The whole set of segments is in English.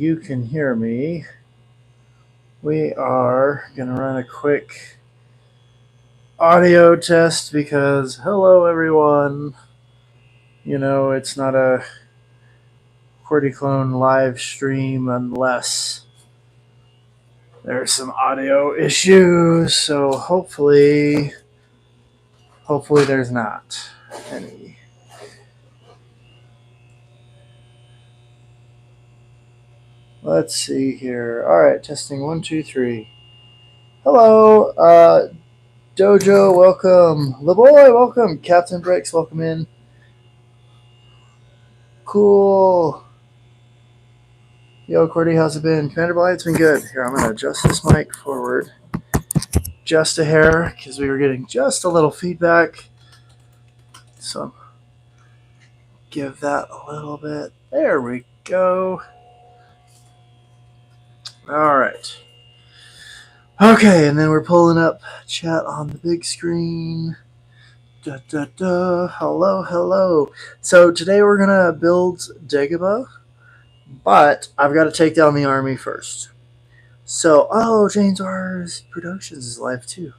you can hear me, we are going to run a quick audio test because, hello everyone, it's not a QWERTY live stream unless there's some audio issues, so hopefully there's not any. Let's see here. All right, testing 1, 2, 3. Hello, Dojo, welcome. LeBoy, welcome. Captain Bricks, welcome in. Cool. Yo, Cordy, how's it been? Commander Bly, it's been good. Here, I'm going to adjust this mic forward just a hair because we were getting just a little feedback. So, give that a little bit. There we go. All right. Okay, and then we're pulling up chat on the big screen. Hello, hello. So today we're going to build Dagoba, but I've got to take down the army first. So, James R's Productions is live too.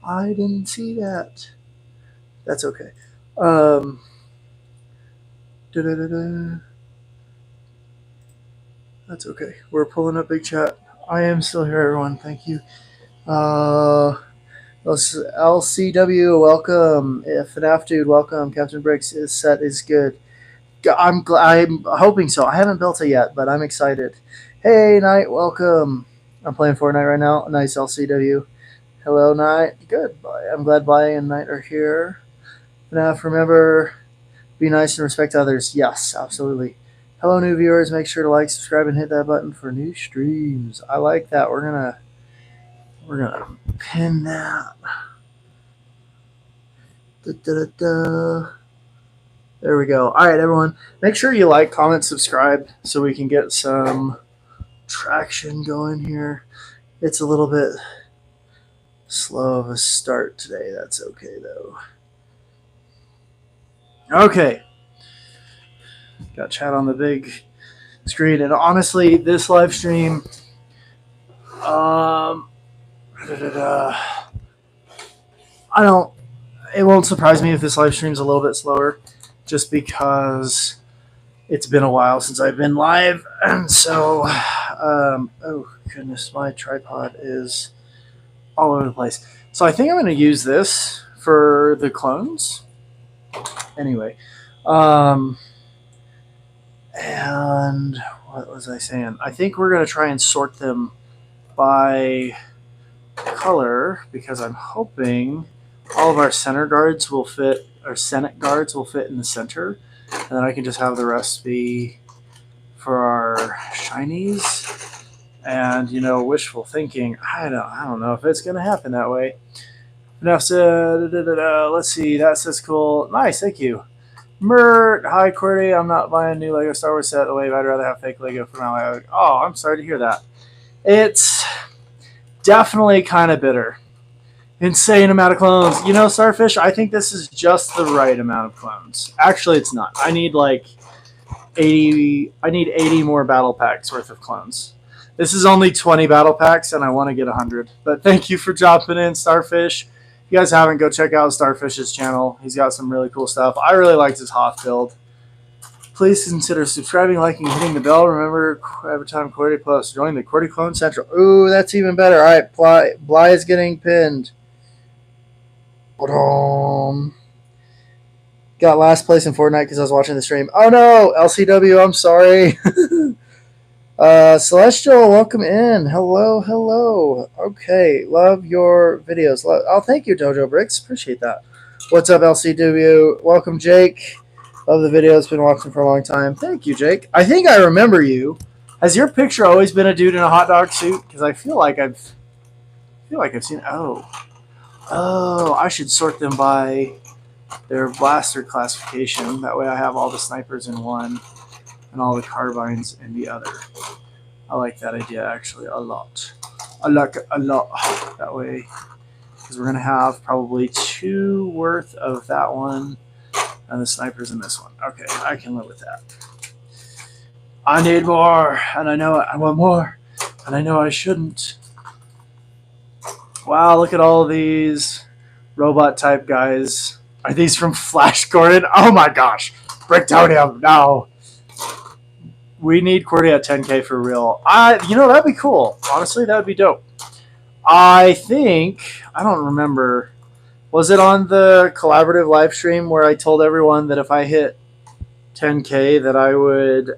I didn't see that. That's okay. That's okay. We're pulling up big chat. I am still here, everyone. Thank you. LCW, welcome. FNAF dude, welcome. Captain Bricks, his set is good. I'm hoping so. I haven't built it yet, but I'm excited. Hey, Knight, welcome. I'm playing Fortnite right now. Nice, LCW. Hello, Knight. Good. I'm glad Bly and Knight are here. FNAF, remember, be nice and respect others. Yes, absolutely. Hello, new viewers. Make sure to like, subscribe, and hit that button for new streams. I like that. We're gonna pin that. There we go. All right, everyone. Make sure you like, comment, subscribe so we can get some traction going here. It's a little bit slow of a start today. That's okay, though. Okay. Got chat on the big screen. And honestly, this live stream, it won't surprise me if this live stream's a little bit slower just because it's been a while since I've been live. And so, oh goodness, my tripod is all over the place. So I think I'm going to use this for the clones. Anyway, and what was I saying? I think we're going to try and sort them by color because I'm hoping all of our center guards will fit, our Senate guards will fit in the center, and then I can just have the rest be for our shinies. And wishful thinking. I don't know if it's gonna happen that way. Enough said. Let's see. That says cool. Nice. Thank you. Mert. Hi, Cordy. I'm not buying a new Lego Star Wars set. Wave. I'd rather have fake Lego for my Lego. Oh, I'm sorry to hear that. It's definitely kind of bitter. Insane amount of clones. Starfish, I think this is just the right amount of clones. Actually, it's not. I need like 80. I need 80 more battle packs worth of clones. This is only 20 battle packs, and I want to get 100. But thank you for dropping in, Starfish. If you guys haven't, go check out Starfish's channel. He's got some really cool stuff. I really liked his Hoth build. Please consider subscribing, liking, and hitting the bell. Remember, every time QWERTY Plus, join the QWERTY Clone Central. Ooh, that's even better. All right, Bly is getting pinned. Got last place in Fortnite because I was watching the stream. Oh no, LCW, I'm sorry. Celestial, welcome in. Hello, hello. Okay, love your videos. Oh, thank you, Dojo Bricks. Appreciate that. What's up, LCW? Welcome, Jake. Love the videos. Been watching for a long time. Thank you, Jake. I think I remember you. Has your picture always been a dude in a hot dog suit? Because I feel like I've seen. Oh, I should sort them by their blaster classification. That way, I have all the snipers in one and all the carbines in the other. I like that idea actually a lot. I like it a lot that way because we're gonna have probably 2 worth of that one and the snipers in this one. Okay, I can live with that. I need more, and I know I want more, and I know I shouldn't. Wow, look at all these robot type guys. Are these from Flash Gordon? Oh my gosh. Bricktonium, no. We need QWERTY at 10K for real. That'd be cool. Honestly, that would be dope. I think, I don't remember. Was it on the collaborative live stream where I told everyone that if I hit 10K that I would,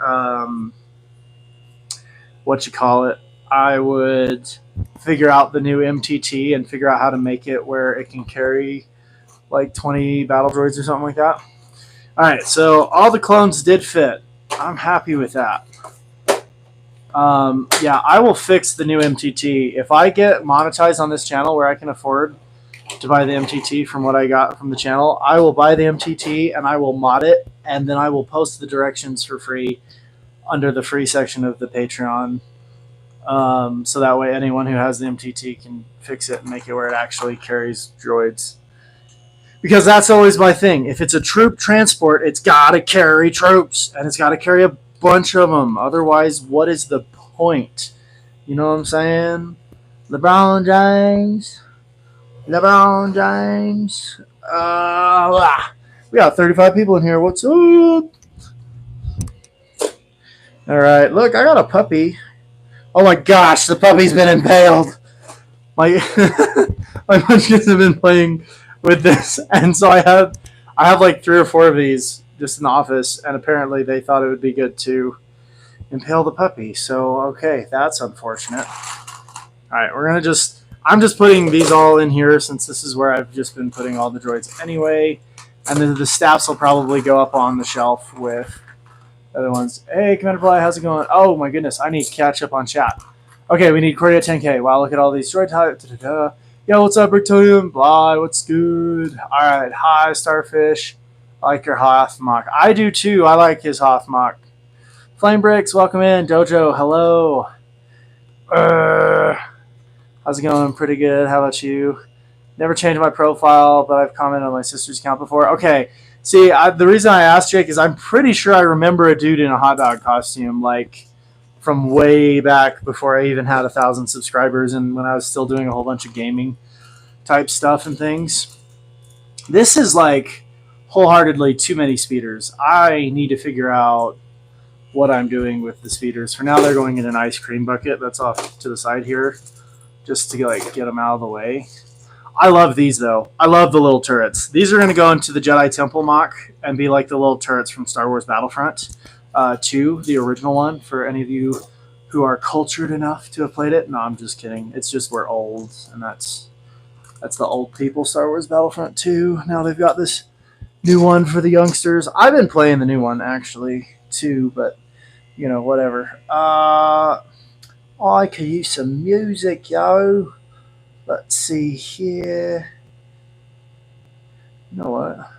I would figure out the new MTT and figure out how to make it where it can carry like 20 battle droids or something like that. All right, so all the clones did fit. I'm happy with that. Yeah, I will fix the new MTT. If I get monetized on this channel where I can afford to buy the MTT from what I got from the channel, I will buy the MTT and I will mod it, and then I will post the directions for free under the free section of the Patreon. So that way anyone who has the MTT can fix it and make it where it actually carries droids. Because that's always my thing. If it's a troop transport, it's got to carry troops, and it's got to carry a bunch of them. Otherwise, what is the point? You know what I'm saying? LeBron James. We got 35 people in here. What's up? All right. Look, I got a puppy. Oh my gosh, the puppy's been impaled. My munchkins have been playing with this, and so I have like 3 or 4 of these just in the office, and apparently they thought it would be good to impale the puppy. So okay, that's unfortunate. All right, I'm just putting these all in here since this is where I've just been putting all the droids anyway, and then the staffs will probably go up on the shelf with other ones. Hey, Commander Fly, how's it going? Oh my goodness, I need to catch up on chat. Okay, we need QWERTY at 10K. Wow, look at all these droid types. Yo, what's up, Bricktonium? Bly, what's good? All right, hi, Starfish. I like your Hothmok. I do too. I like his Hothmok. Flame Bricks, welcome in. Dojo, hello. How's it going? Pretty good. How about you? Never changed my profile, but I've commented on my sister's account before. Okay. See, the reason I asked Jake is I'm pretty sure I remember a dude in a hot dog costume, like from way back before I even had 1,000 subscribers and when I was still doing a whole bunch of gaming type stuff and things. This is like wholeheartedly too many speeders. I need to figure out what I'm doing with the speeders. For now, they're going in an ice cream bucket that's off to the side here just to like get them out of the way. I love these though. I love the little turrets. These are going to go into the Jedi Temple mock and be like the little turrets from Star Wars Battlefront 2, the original one, for any of you who are cultured enough to have played it. No, I'm just kidding. It's just we're old, and that's the old people Star Wars Battlefront 2. Now they've got this new one for the youngsters. I've been playing the new one actually too, but you know, whatever. I could use some music, yo. Let's see here. You know what?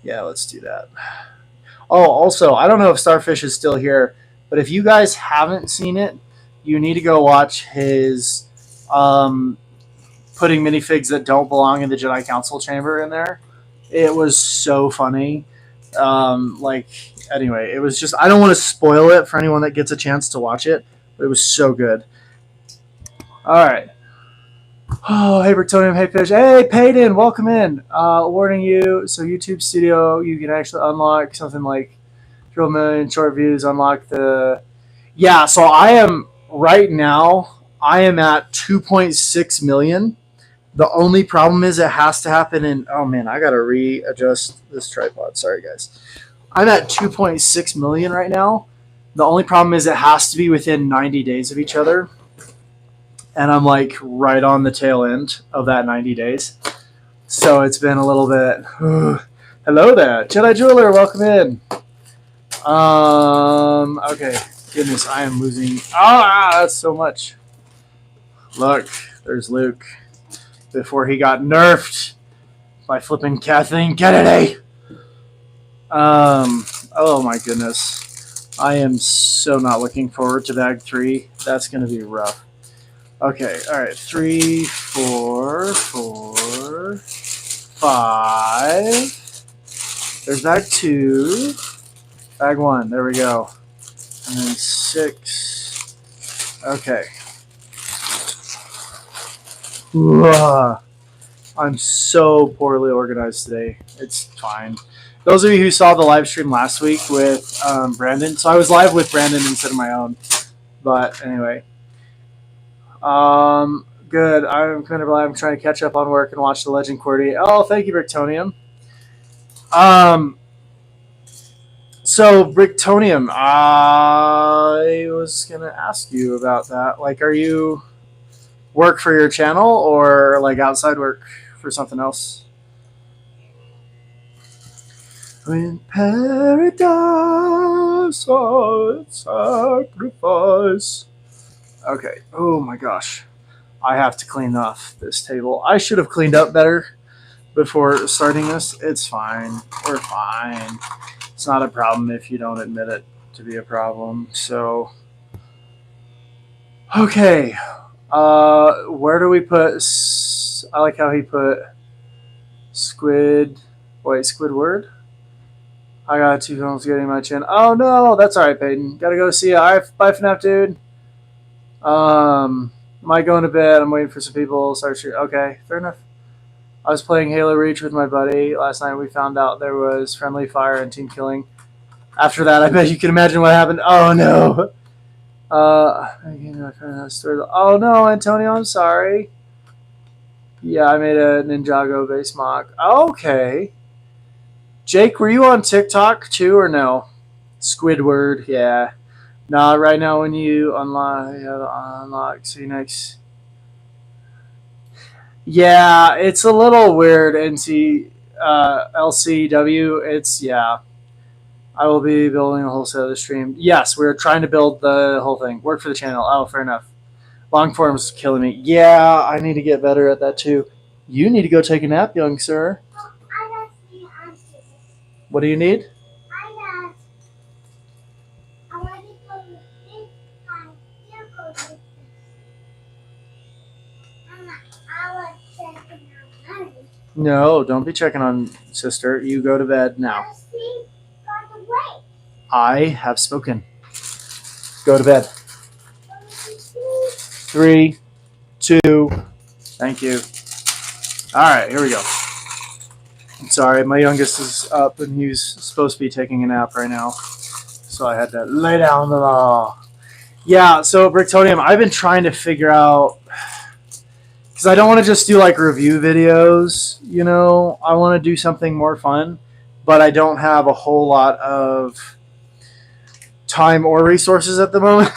Yeah, let's do that. Oh, also, I don't know if Starfish is still here, but if you guys haven't seen it, you need to go watch his putting minifigs that don't belong in the Jedi Council chamber in there. It was so funny. Anyway, it was just, I don't want to spoil it for anyone that gets a chance to watch it, but it was so good. All right. Oh, hey, Bertonium, hey, Fish. Hey, Payton, welcome in. Warning you, so YouTube Studio, you can actually unlock something like 12 million short views, unlock the... Yeah, so I am, right now, I am at 2.6 million. The only problem is it has to happen in... Oh, man, I got to readjust this tripod. Sorry, guys. I'm at 2.6 million right now. The only problem is it has to be within 90 days of each other. And I'm like right on the tail end of that 90 days. So it's been a little bit... Hello there. Jedi Jeweler, welcome in. Okay. Goodness, I am losing... that's so much. Look, there's Luke. Before he got nerfed by flipping Kathleen Kennedy. Oh my goodness. I am so not looking forward to bag 3. That's going to be rough. Okay, all right. 3, 4, 4, 5. There's bag 2. Bag 1. There we go. and then 6. Okay. Ugh. I'm so poorly organized today. It's fine. Those of you who saw the live stream last week with Brandon, so I was live with Brandon instead of my own. But anyway, good. I'm kind of glad I'm trying to catch up on work and watch the Legend QWERTY. Oh, thank you, Bricktonium. So Bricktonium, I was gonna ask you about that. Like, are you work for your channel or like outside work for something else? In paradise, I'd sacrifice. Okay. Oh my gosh. I have to clean off this table. I should have cleaned up better before starting this. It's fine. We're fine. It's not a problem if you don't admit it to be a problem. So, okay. Where do we put? I like how he put Squid. Wait, Squidward. I got 2 films getting my chin. Oh no, that's all right, Peyton. Gotta go see ya. All right, bye for now, dude. Am I going to bed? I'm waiting for some people. Start shooting. Okay, fair enough. I was playing Halo Reach with my buddy last night. We found out there was friendly fire and team killing. After that, I bet you can imagine what happened. Oh no. Oh no, Antonio, I'm sorry. Yeah, I made a Ninjago base mock. Okay. Jake, were you on TikTok too or no? Squidward, yeah. Nah, right now when you unlock see next. Yeah, it's a little weird. LCW. It's yeah. I will be building a whole set of the stream. Yes, we're trying to build the whole thing. Work for the channel. Oh, fair enough. Long form's killing me. Yeah, I need to get better at that too. You need to go take a nap, young sir. What do you need? No, don't be checking on sister. You go to bed now. I have spoken. Go to bed. 3, 2. Thank you. All right, here we go. I'm sorry, my youngest is up and he's supposed to be taking a nap right now. So I had to lay down the law. Yeah, so Bricktonium, I've been trying to figure out, because I don't want to just do like review videos, you know, I want to do something more fun, but I don't have a whole lot of time or resources at the moment.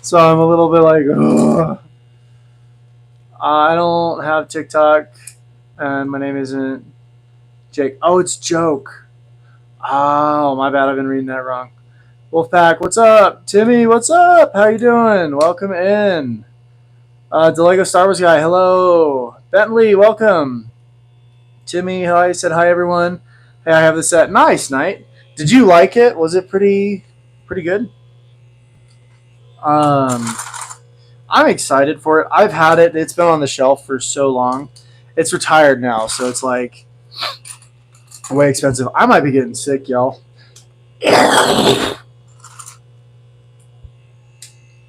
So I'm a little bit like, ugh. I don't have TikTok, and my name isn't Jake. Oh, it's Joke. Oh, my bad. I've been reading that wrong. Wolfpack, what's up? Timmy, what's up? How you doing? Welcome in. DeLego Star Wars guy, hello. Bentley, welcome. Timmy, hi. Said hi, everyone. Hey, I have this set. Nice, Knight. Did you like it? Was it pretty good? I'm excited for it. I've had it. It's been on the shelf for so long. It's retired now, so it's like way expensive. I might be getting sick, y'all.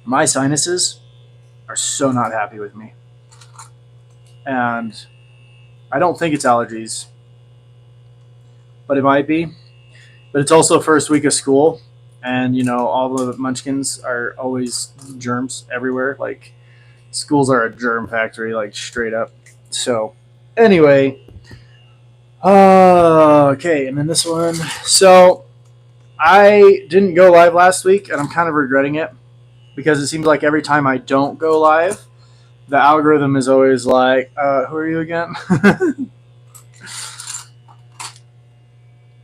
My sinuses are so not happy with me. And I don't think it's allergies, but it might be. But it's also first week of school, and you know all the munchkins are always germs everywhere. Like schools are a germ factory, like straight up. So anyway, okay, and then this one. So I didn't go live last week, and I'm kind of regretting it because it seems like every time I don't go live, the algorithm is always like, "Who are you again?"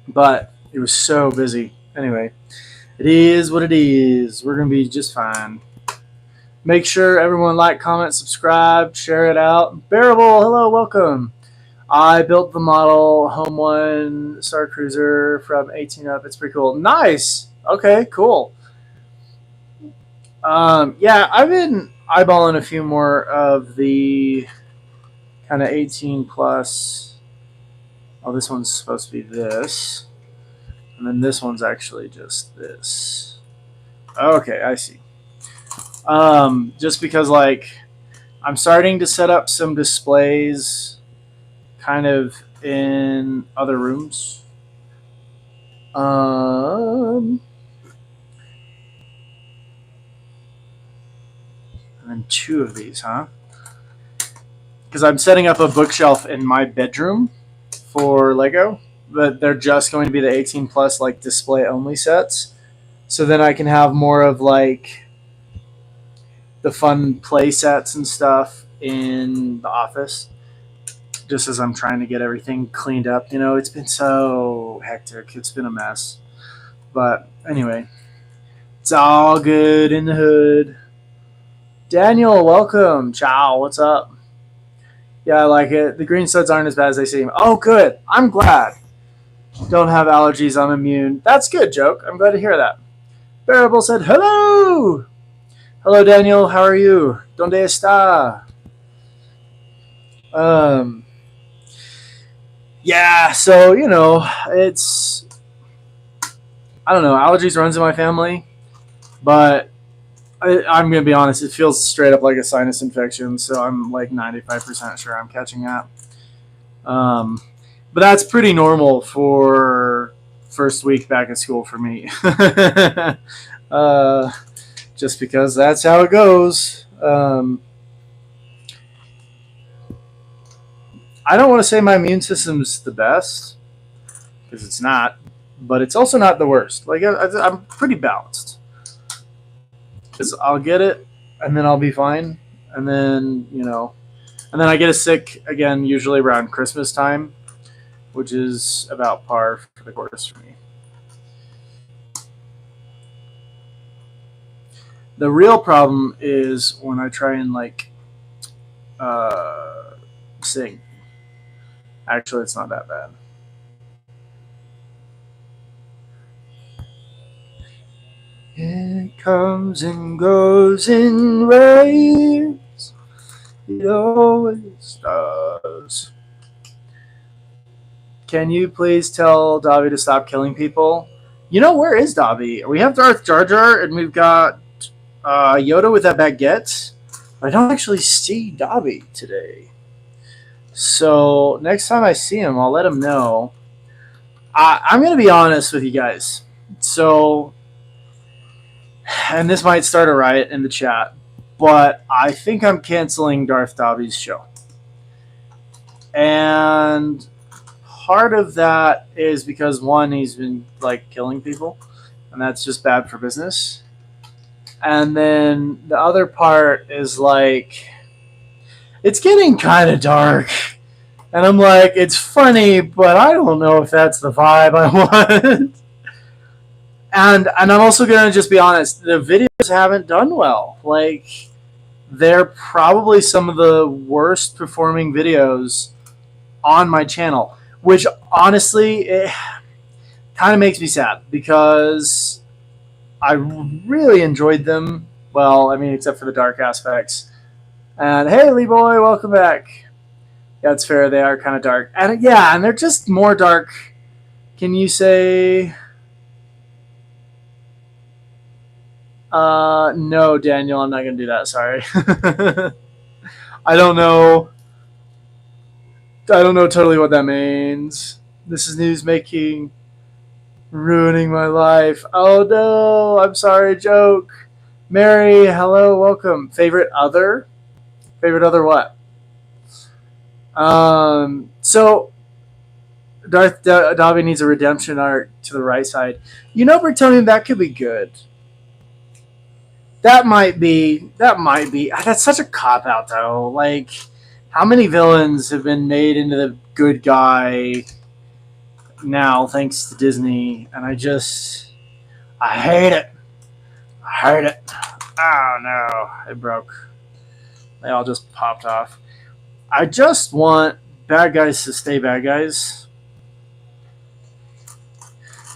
But it was so busy. Anyway, it is what it is. We're going to be just fine. Make sure everyone like, comment, subscribe, share it out. Bearable, hello, welcome. I built the model Home 1 Star Cruiser from 18 up. It's pretty cool. Nice. Okay, cool. Yeah, I've been eyeballing a few more of the kind of 18 plus. Oh, this one's supposed to be this. And then this one's actually just this. Okay, I see. Just because like I'm starting to set up some displays kind of in other rooms. And then 2 of these, huh? Because I'm setting up a bookshelf in my bedroom for Lego, but they're just going to be the 18 plus like display only sets. So then I can have more of like the fun play sets and stuff in the office. Just as I'm trying to get everything cleaned up, it's been so hectic. It's been a mess. But anyway, it's all good in the hood. Daniel, welcome. Ciao. What's up? Yeah, I like it. The green studs aren't as bad as they seem. Oh, good. I'm glad. Don't have allergies. I'm immune. That's good, Joke. I'm glad to hear that. Bearable said, hello. Hello, Daniel. How are you? ¿Dónde está? Yeah, so, it's, I don't know, allergies runs in my family, but I'm going to be honest, it feels straight up like a sinus infection, so I'm like 95% sure I'm catching that. But that's pretty normal for first week back at school for me. Just because that's how it goes. I don't want to say my immune system's the best, because it's not, but it's also not the worst. Like, I'm pretty balanced. Because I'll get it, and then I'll be fine, and then, and then I get sick again, usually around Christmas time, which is about par for the course for me. The real problem is when I try and like sing. Actually, it's not that bad. It comes and goes in waves. It always does. Can you please tell Dobby to stop killing people? Where is Dobby? We have Darth Jar Jar, and we've got Yoda with that baguette. I don't actually see Dobby today. So next time I see him, I'll let him know. I'm going to be honest with you guys. So, and this might start a riot in the chat, but I think I'm canceling Darth Dobby's show. And part of that is because, one, he's been like killing people, and that's just bad for business. And then the other part is like, it's getting kind of dark. And I'm like, it's funny, but I don't know if that's the vibe I want. And I'm also going to just be honest, the videos haven't done well. Like, they're probably some of the worst performing videos on my channel, which honestly, it kind of makes me sad because I really enjoyed them. Well, I mean, except for the dark aspects. And hey, Lee Boy, welcome back. Yeah, it's fair. They are kind of dark. And yeah, and they're just more dark. Can you say... no, Daniel, I'm not going to do that. Sorry. I don't know. I don't know totally what that means. This is news making. Ruining my life. Oh no, I'm sorry, Joke. Mary, hello, welcome. Favorite other? Favorite other what? So Darth Dobby needs a redemption arc to the right side. Bretonian, that could be good. That might be. That's such a cop out, though. Like, how many villains have been made into the good guy now, thanks to Disney? And I hate it. I hate it. Oh no, it broke. They all just popped off. I just want bad guys to stay bad guys.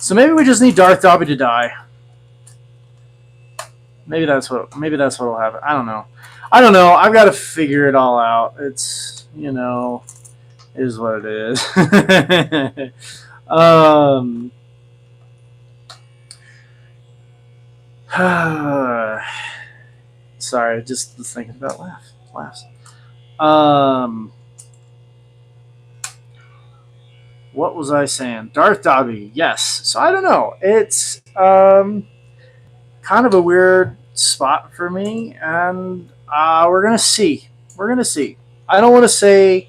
So maybe we just need Darth Dobby to die. Maybe that's what'll happen. I don't know. I've got to figure it all out. It's is what it is. Sorry, just was thinking about laughs. Um, what was I saying? Darth Dobby, yes. So I don't know. It's kind of a weird spot for me, and we're gonna see. We're gonna see. I don't want to say.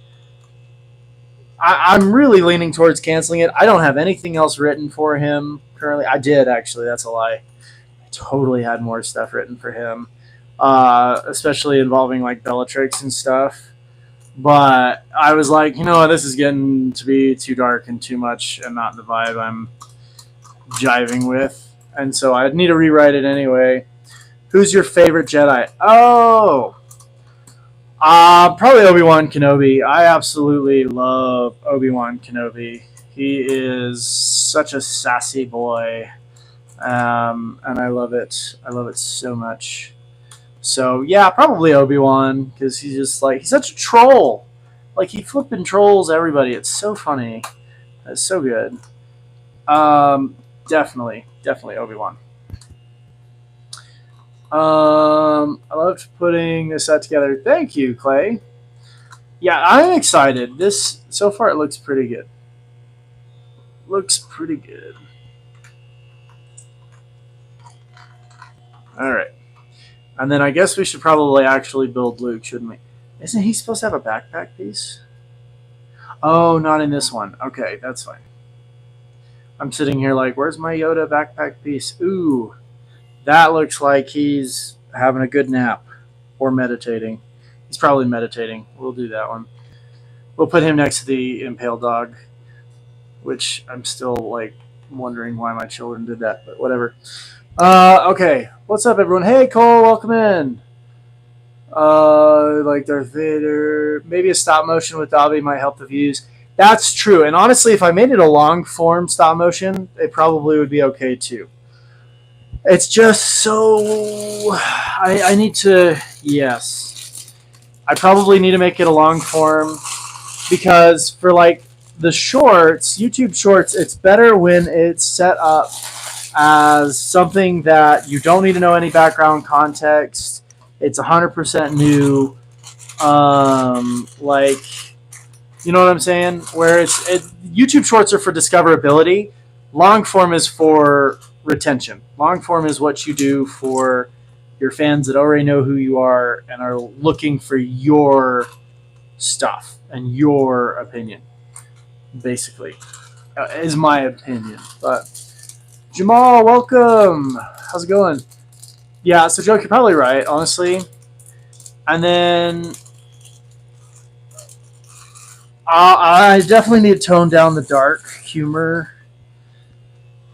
I'm really leaning towards canceling it. I don't have anything else written for him currently. I did actually. That's a lie. I totally had more stuff written for him, especially involving like Bellatrix and stuff. But I was like, you know what, this is getting to be too dark and too much and not the vibe I'm jiving with. And so I need to rewrite it anyway. Who's your favorite Jedi? Oh, probably Obi-Wan Kenobi. I absolutely love Obi-Wan Kenobi. He is such a sassy boy, and I love it. I love it so much. So yeah, probably Obi-Wan because he's just like he's such a troll. Like he flipping trolls everybody. It's so funny. It's so good. Um, definitely Obi-Wan. I loved putting this set together. Thank you, Clay. Yeah, I'm excited. This so far it looks pretty good. Looks pretty good. All right, and then I guess we should probably actually build Luke, shouldn't we? Isn't he supposed to have a backpack piece? Oh, not in this one. Okay, that's fine. I'm sitting here like, where's my Yoda backpack piece? Ooh, that looks like he's having a good nap or meditating. He's probably meditating. We'll do that one. We'll put him next to the impaled dog, which I'm still like wondering why my children did that, but whatever. Okay, what's up, everyone? Hey, Cole, welcome in. Like Darth Vader. Maybe a stop motion with Dobby might help the views. That's true. And honestly, if I made it a long form stop motion, it probably would be okay too. It's just so. I need to. Yes. I probably need to make it a long form because for like the shorts, YouTube shorts, it's better when it's set up as something that you don't need to know any background context. It's 100% new. Like, you know what I'm saying? Where YouTube shorts are for discoverability. Long form is for retention. Long form is what you do for your fans that already know who you are and are looking for your stuff and your opinion, basically, is my opinion. But Jamal, welcome. How's it going? Yeah, so Joke, you're probably right, honestly. And then I definitely need to tone down the dark humor.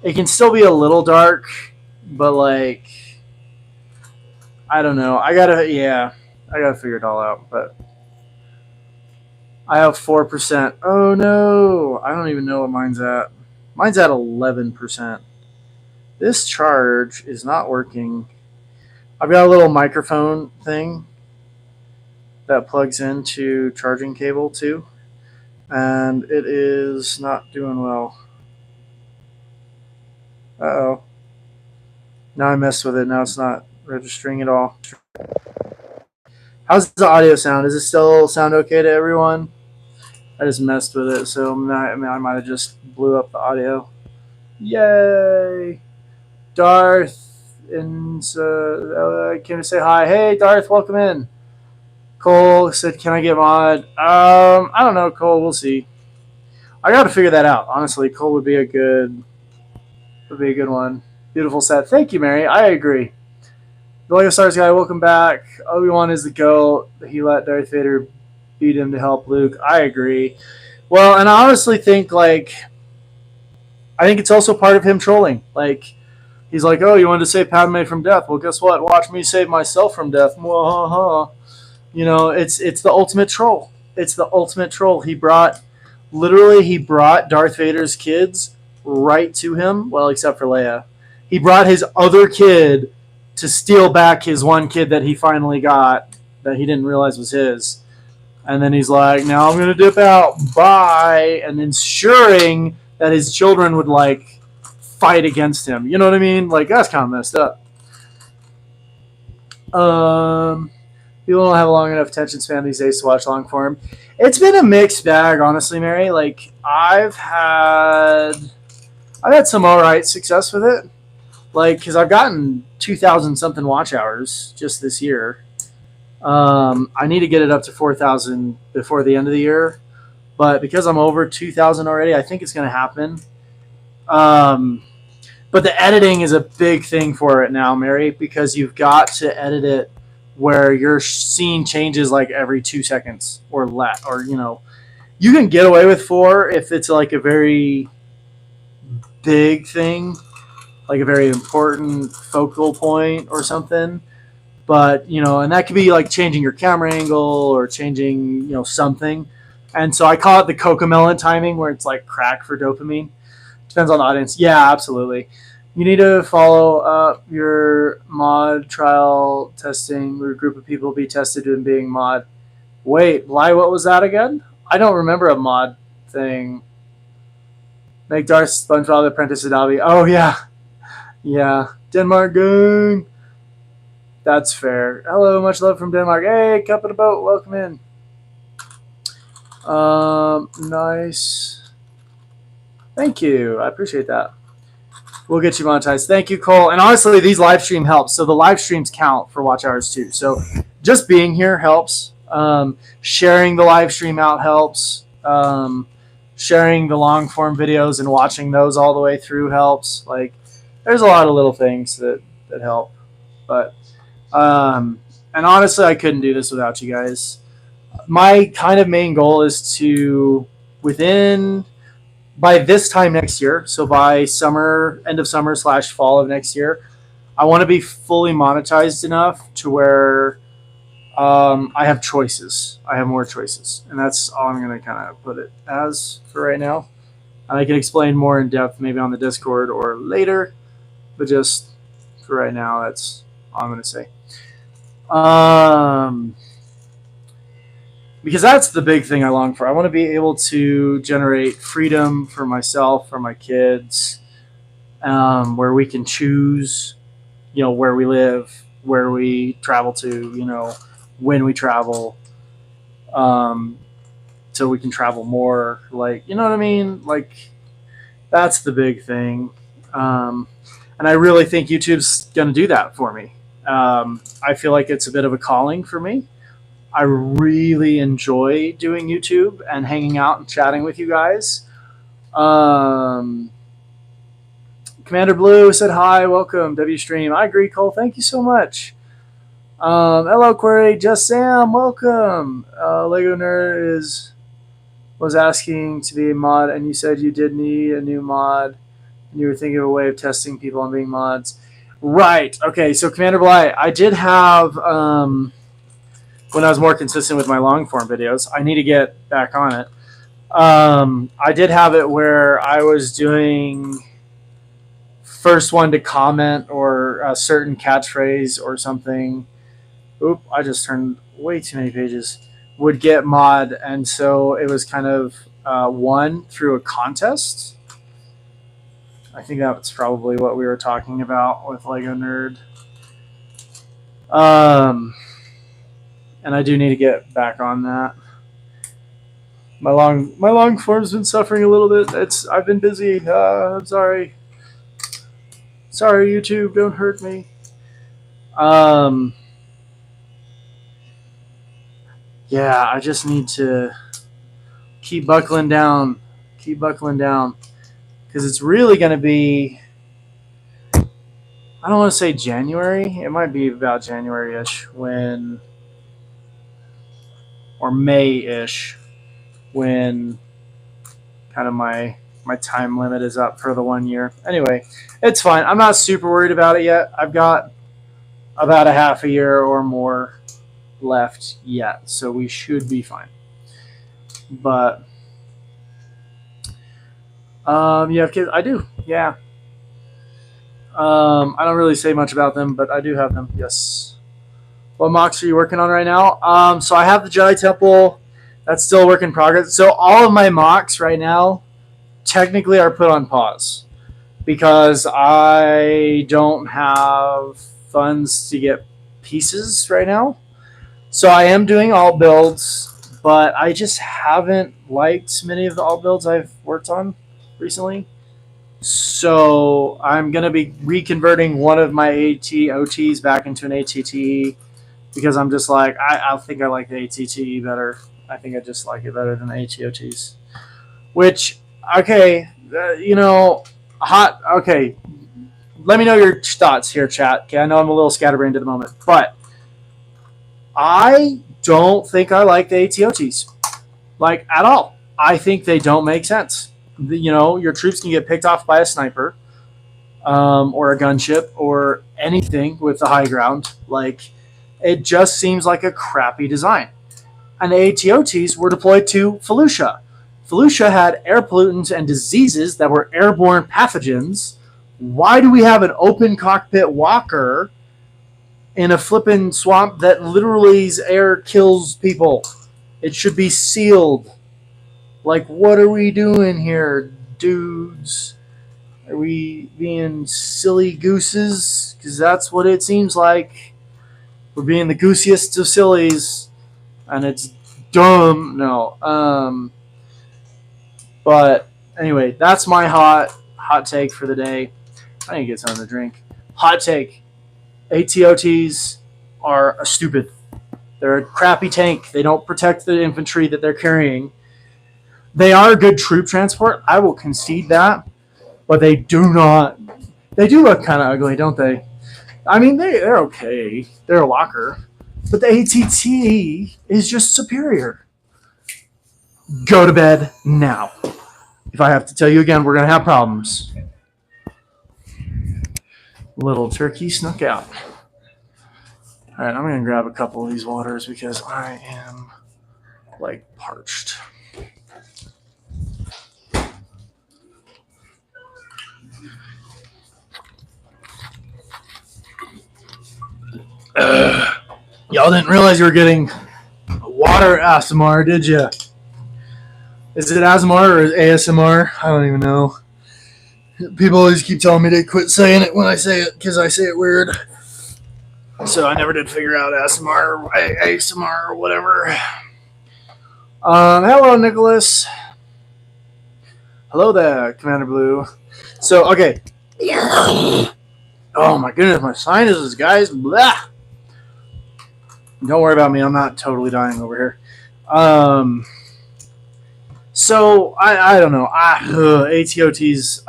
It can still be a little dark, but like I don't know. I gotta figure it all out. But I have 4%. Oh no, I don't even know what mine's at. Mine's at 11%. This charge is not working. I've got a little microphone thing that plugs into charging cable too, and it is not doing well. Uh-oh. Now I messed with it. Now it's not registering at all. How's the audio sound? Does it still sound okay to everyone? I just messed with it, so I might have just blew up the audio. Yay! Darth and can I say hi? Hey, Darth, welcome in. Cole said, "Can I get mod?" I don't know, Cole. We'll see. I got to figure that out. Honestly, Cole would be a good one. Beautiful set. Thank you, Mary. I agree. The Lego Stars guy, welcome back. Obi-Wan is the GOAT. He let Darth Vader beat him to help Luke. I agree. Well, and I honestly think I think it's also part of him trolling. Like he's like, "Oh, you wanted to save Padme from death? Well, guess what? Watch me save myself from death." You know, it's the ultimate troll. It's the ultimate troll. He brought Darth Vader's kids right to him. Well, except for Leia. He brought his other kid to steal back his one kid that he finally got that he didn't realize was his. And then he's like, "Now I'm going to dip out. Bye." And ensuring that his children would like fight against him. You know what I mean? Like that's kind of messed up. People don't have a long enough attention span these days to watch long form. It's been a mixed bag, honestly, Mary. Like I've had some all right success with it. Like, because I've gotten 2,000 something watch hours just this year. I need to get it up to 4,000 before the end of the year, but because I'm over 2,000 already, I think it's going to happen. But the editing is a big thing for it now, Mary, because you've got to edit it where your scene changes like every 2 seconds or less, or you can get away with 4 if it's like a very big thing, like a very important focal point or something. But and that could be like changing your camera angle or changing something. And so I call it the Cocomelon timing, where it's like crack for dopamine. Depends on the audience. Yeah, absolutely. You need to follow up your mod trial testing where a group of people be tested in being mod. Wait, why? What was that again? I don't remember a mod thing. Make Darth SpongeBob the Apprentice of Dobby. Oh yeah, yeah. Denmark gang. That's fair. Hello, much love from Denmark. Hey, cup of the boat. Welcome in. Nice. Thank you. I appreciate that. We'll get you monetized. Thank you, Cole. And honestly, these live stream helps. So the live streams count for watch hours too. So just being here helps. Sharing the live stream out helps. Sharing the long form videos and watching those all the way through helps. Like, there's a lot of little things that help. But and honestly, I couldn't do this without you guys. My kind of main goal is to by this time next year, so by end of summer / fall of next year, I want to be fully monetized enough to where I have choices. I have more choices, and that's all I'm going to kind of put it as for right now. And I can explain more in depth maybe on the Discord or later, but just for right now, that's all I'm going to say. Because that's the big thing I long for. I want to be able to generate freedom for myself, for my kids, where we can choose, where we live, where we travel to, when we travel, so we can travel more. Like, you know what I mean? Like, that's the big thing. And I really think YouTube's going to do that for me. I feel like it's a bit of a calling for me. I really enjoy doing YouTube and hanging out and chatting with you guys. Commander Blue said hi, welcome, WStream. I agree, Cole. Thank you so much. Hello, Query. Just Sam, welcome. Lego Nerd was asking to be a mod, and you said you did need a new mod, and you were thinking of a way of testing people on being mods. Right. Okay. So Commander Bly, I did have when I was more consistent with my long form videos. I need to get back on it. I did have it where I was doing first one to comment or a certain catchphrase or something. Oop! I just turned way too many pages. Would get mod, and so it was kind of won through a contest. I think that's probably what we were talking about with Lego Nerd. And I do need to get back on that. My long form's been suffering a little bit. I've been busy. I'm sorry. Sorry, YouTube. Don't hurt me. Yeah, I just need to keep buckling down. Keep buckling down. Because it's really going to be, I don't want to say January. It might be about January-ish or May-ish, when kind of my time limit is up for the 1 year. Anyway, it's fine. I'm not super worried about it yet. I've got about a half a year or more left yet, so we should be fine. But you have kids? I do. Yeah. I don't really say much about them, but I do have them. Yes. What mocks are you working on right now? So I have the Jedi Temple. That's still a work in progress. So all of my mocks right now technically are put on pause because I don't have funds to get pieces right now. So I am doing alt builds, but I just haven't liked many of the alt builds I've worked on recently. So I'm going to be reconverting one of my ATOTs back into an ATTE because I'm just like, I think I like the ATTE better. I think I just like it better than the ATOTs. Which, okay, hot, okay. Let me know your thoughts here, chat. Okay, I know I'm a little scatterbrained at the moment, but I don't think I like the ATOTs, like, at all. I think they don't make sense. Your troops can get picked off by a sniper, or a gunship, or anything with the high ground. Like, it just seems like a crappy design. And the ATOTs were deployed to Fallujah. Fallujah had air pollutants and diseases that were airborne pathogens. Why do we have an open cockpit walker in a flippin' swamp that literally air kills people? It should be sealed. Like, what are we doing here, dudes? Are we being silly gooses? Because that's what it seems like. We're being the goosiest of sillies, and it's dumb. No. But anyway, that's my hot take for the day. I need to get something to drink. Hot take: ATOTs are stupid. They're a crappy tank. They don't protect the infantry that they're carrying. They are a good troop transport. I will concede that. But they do not. They do look kind of ugly, don't they? I mean, they're okay. They're a locker. But the ATT is just superior. Go to bed now. If I have to tell you again, we're going to have problems. Little turkey snuck out. All right, I'm going to grab a couple of these waters because I am, like, parched. Y'all didn't realize you were getting water ASMR, did you? Is it ASMR or ASMR? I don't even know. People always keep telling me to quit saying it when I say it because I say it weird. So I never did figure out ASMR or ASMR or whatever. Hello, Nicholas. Hello there, Commander Blue. So, okay. Oh my goodness, my sinuses, guys. Blah. Don't worry about me. I'm not totally dying over here. So I don't know. ATOTs.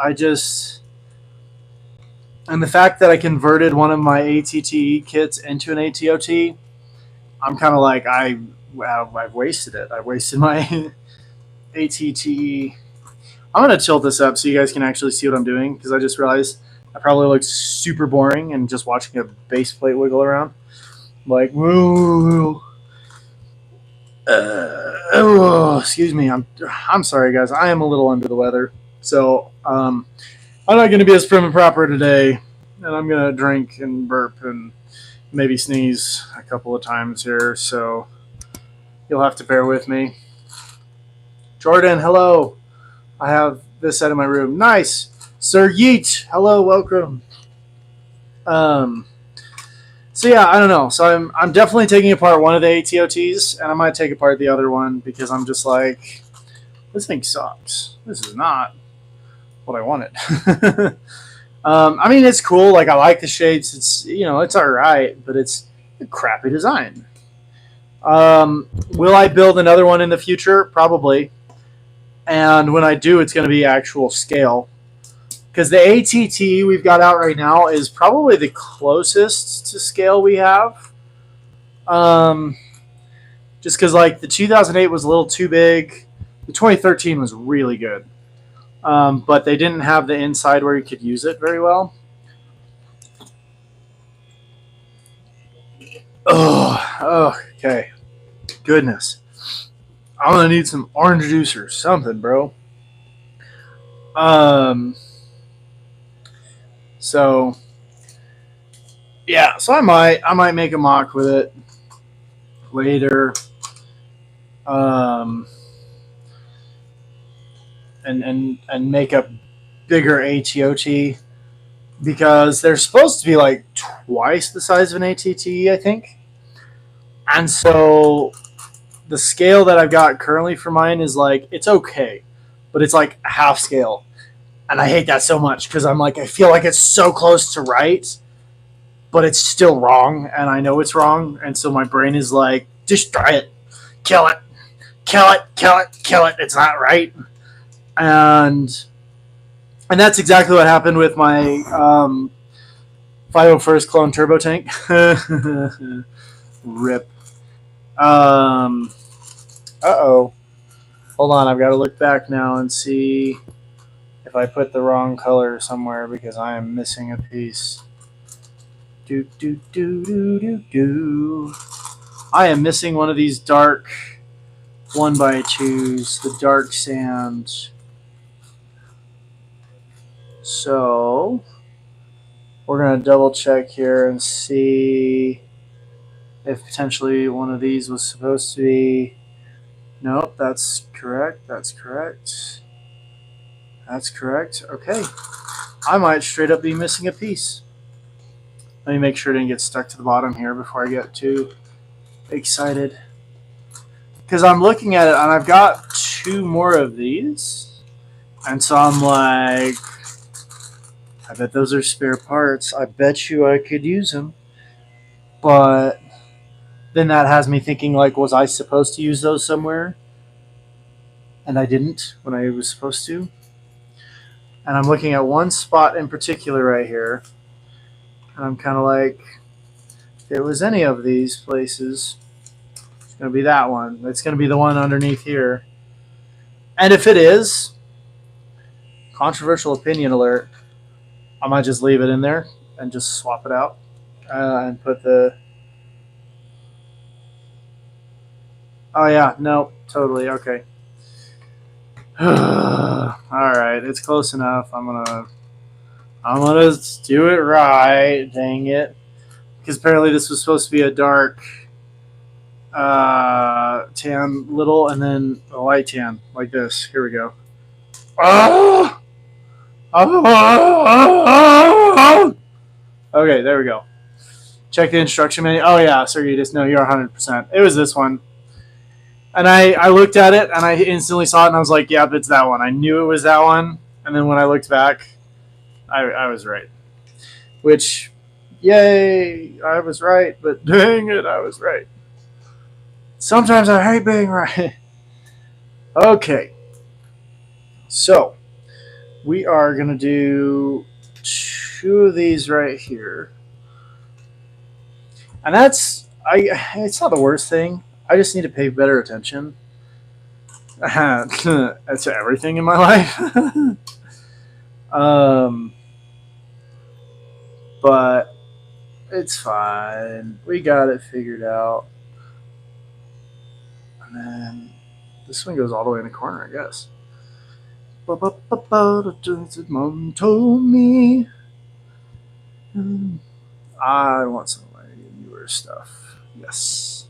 And the fact that I converted one of my ATTE kits into an ATOT, I'm kind of like I've wasted it. I wasted my ATTE. I'm gonna tilt this up so you guys can actually see what I'm doing because I just realized I probably look super boring and just watching a base plate wiggle around. Like, woo. Excuse me. I'm sorry, guys. I am a little under the weather, so I'm not going to be as prim and proper today, and I'm going to drink and burp and maybe sneeze a couple of times here. So you'll have to bear with me. Jordan, hello. I have this set in my room. Nice, Sir Yeet. Hello, welcome. So yeah, I don't know. So I'm definitely taking apart one of the ATOTs, and I might take apart the other one because I'm just like, this thing sucks. This is not what I wanted. I mean, it's cool. Like, I like the shapes. It's all right, but it's a crappy design. Will I build another one in the future? Probably. And when I do, it's going to be actual scale. Because the ATT we've got out right now is probably the closest to scale we have. Just because, like, the 2008 was a little too big. The 2013 was really good. But they didn't have the inside where you could use it very well. Oh, okay. Goodness. I'm going to need some orange juice or something, bro. So yeah, so I might make a mock with it later. And make a bigger ATOT. because they're supposed to be like twice the size of an ATT, I think. And so the scale that I've got currently for mine is like, it's okay, but it's like half scale. And I hate that so much because I'm like, I feel like it's so close to right, but it's still wrong. And I know it's wrong. And so my brain is like, destroy it, kill it, kill it, kill it, kill it. It's not right. And that's exactly what happened with my 501st clone turbo tank. Rip. Uh-oh. Hold on, I've got to look back now and see if I put the wrong color somewhere because I am missing a piece. Do, do, do, do, do, do. I am missing one of these dark 1x2s, the dark sand. So, we're going to double check here and see if potentially one of these was supposed to be. Nope, that's correct. That's correct. That's correct. Okay. I might straight up be missing a piece. Let me make sure it didn't get stuck to the bottom here before I get too excited. Because I'm looking at it and I've got 2 more of these. And so I'm like, I bet those are spare parts. I bet you I could use them. But then that has me thinking, like, was I supposed to use those somewhere? And I didn't when I was supposed to. And I'm looking at one spot in particular right here. And I'm kind of like, if it was any of these places, it's going to be that one. It's going to be the one underneath here. And if it is, controversial opinion alert, I might just leave it in there and just swap it out and put the. Oh yeah, no, totally okay. All right, it's close enough. I'm gonna do it right. Dang it, because apparently this was supposed to be a dark tan little and then a light tan like this. Here we go. Okay, there we go. Check the instruction manual. Oh yeah, sir, you just know you're 100%. It was this one. And I looked at it and I instantly saw it and I was like, yep, it's that one. I knew it was that one. And then when I looked back, I was right. Which, yay, I was right, but dang it, I was right. Sometimes I hate being right. Okay. So, we are going to do 2 of these right here. And it's not the worst thing. I just need to pay better attention to everything in my life. But it's fine. We got it figured out. And then this one goes all the way in the corner, I guess. Mom told me I want some of my newer stuff. Yes.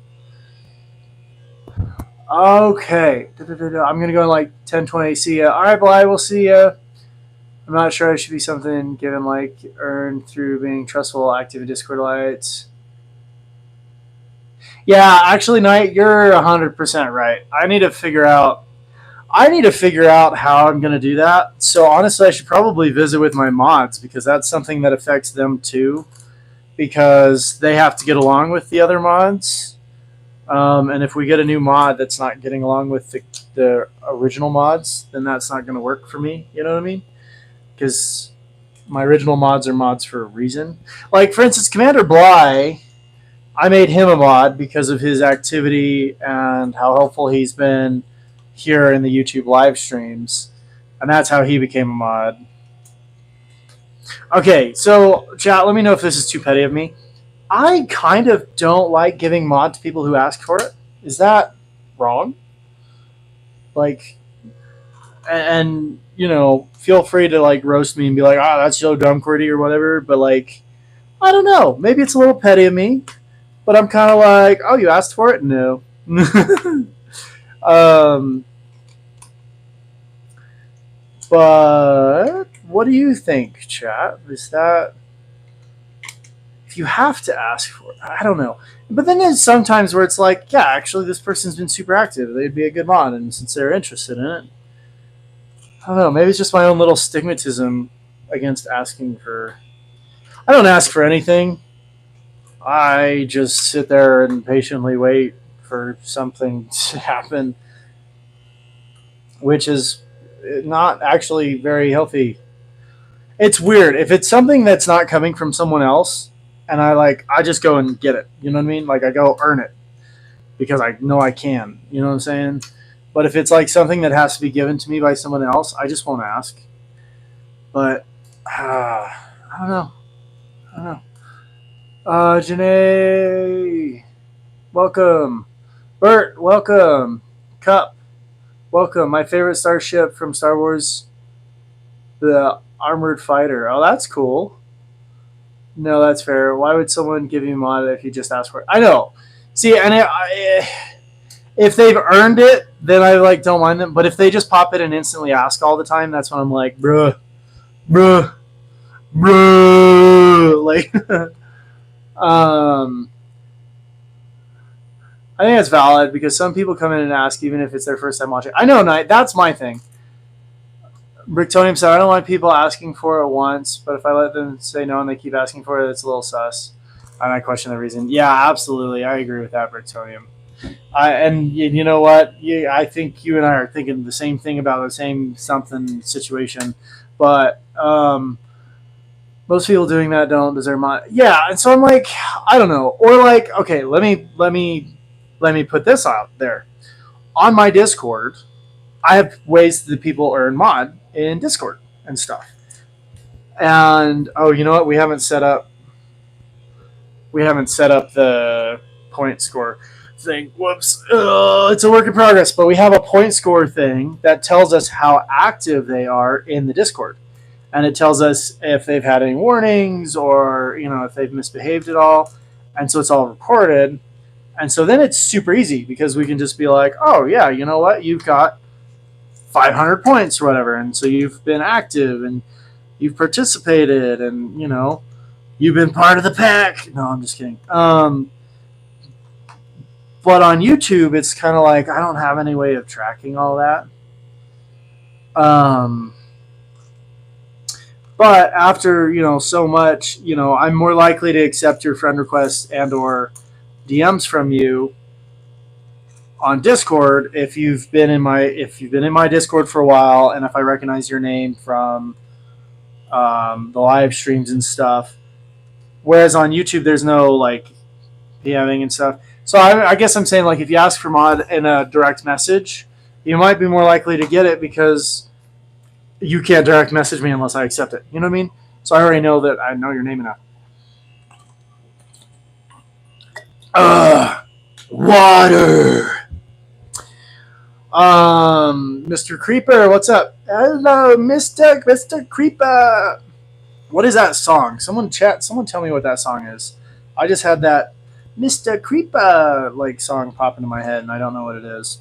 Okay. I'm going to go in like 1020. See ya. All right, Bly, we'll see ya. I'm not sure it should be something given like earned through being trustful, active in Discord lights. Yeah, actually, Knight, you're 100% right. I need to figure out how I'm going to do that. So honestly, I should probably visit with my mods because that's something that affects them too, because they have to get along with the other mods. And if we get a new mod that's not getting along with the original mods, then that's not going to work for me. You know what I mean? Because my original mods are mods for a reason. Like, for instance, Commander Bly, I made him a mod because of his activity and how helpful he's been here in the YouTube live streams. And that's how he became a mod. Okay, so chat, let me know if this is too petty of me. I kind of don't like giving mod to people who ask for it. Is that wrong? Like, and you know, feel free to like roast me and be like, "Ah, that's so dumb, QWERTY," or whatever. But like, I don't know. Maybe it's a little petty of me, but I'm kind of like, "Oh, you asked for it? No." But what do you think, chat? Is that if you have to ask for it? I don't know. But then there's sometimes where it's like, yeah, actually, this person's been super active. They'd be a good mod, and since they're interested in it, I don't know. Maybe it's just my own little stigmatism against asking for. I don't ask for anything. I just sit there and patiently wait for something to happen, which is not actually very healthy. It's weird. If it's something that's not coming from someone else, and I just go and get it. You know what I mean? Like I go earn it because I know I can. You know what I'm saying? But if it's like something that has to be given to me by someone else, I just won't ask. But I don't know. I don't know. Janae, welcome. Bert, welcome. Cup, welcome. My favorite starship from Star Wars, the Armored Fighter. Oh, that's cool. No, that's fair. Why would someone give you a mod if you just ask for it? I know. See, and if they've earned it, then I like don't mind them. But if they just pop it and instantly ask all the time, that's when I'm like, bruh, bruh, bruh. Like, I think that's valid because some people come in and ask even if it's their first time watching. I know, Knight. That's my thing. Bricktonium said, I don't want people asking for it once, but if I let them say no and they keep asking for it, it's a little sus. And I question the reason. Yeah, absolutely. I agree with that, Bricktonium. And you know what? I think you and I are thinking the same thing about the same something situation. But most people doing that don't deserve my. Yeah, and so I'm like, I don't know. Or like, okay, let me put this out there. On my Discord, I have ways that people earn mod in Discord and stuff. And oh, you know what? We haven't set up the point score thing. Whoops. It's a work in progress, but we have a point score thing that tells us how active they are in the Discord. And it tells us if they've had any warnings or, if they've misbehaved at all. And so it's all recorded. And so then it's super easy because we can just be like, oh, yeah, you know what? You've got 500 points or whatever. And so you've been active and you've participated and, you've been part of the pack. No, I'm just kidding. But on YouTube, it's kind of like I don't have any way of tracking all that. But after, so much, I'm more likely to accept your friend requests and or DMs from you on Discord if you've been in my Discord for a while, and if I recognize your name from the live streams and stuff. Whereas on YouTube, there's no like DMing and stuff. So I guess I'm saying like if you ask for mod in a direct message, you might be more likely to get it because you can't direct message me unless I accept it. You know what I mean? So I already know that I know your name enough. Water. Mr. Creeper, what's up? Hello, Mr. Creeper. What is that song? Someone tell me what that song is. I just had that Mr. Creeper like song pop into my head and I don't know what it is.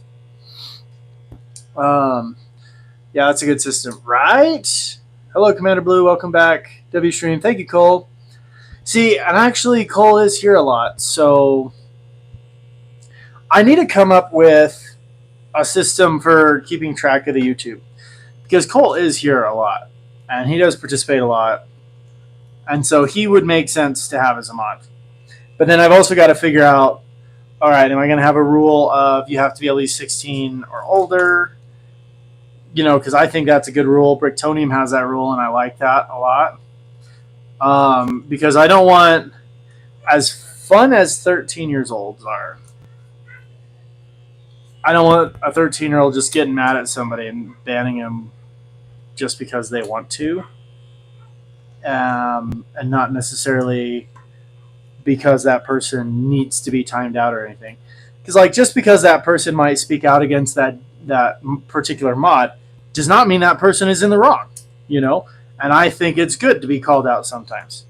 Yeah, that's a good system, right? Hello, Commander Blue. Welcome back. W Stream. Thank you, Cole. See, and actually, Cole is here a lot, so I need to come up with a system for keeping track of the YouTube because Cole is here a lot and he does participate a lot, and so he would make sense to have as a mod. But then I've also got to figure out, all right, am I going to have a rule of you have to be at least 16 or older? Because I think that's a good rule. Bricktonium has that rule, and I like that a lot. Because I don't want, as fun as 13 years olds are, I don't want a 13-year-old just getting mad at somebody and banning him just because they want to, and not necessarily because that person needs to be timed out or anything. Because just because that person might speak out against that particular mod does not mean that person is in the wrong, And I think it's good to be called out sometimes.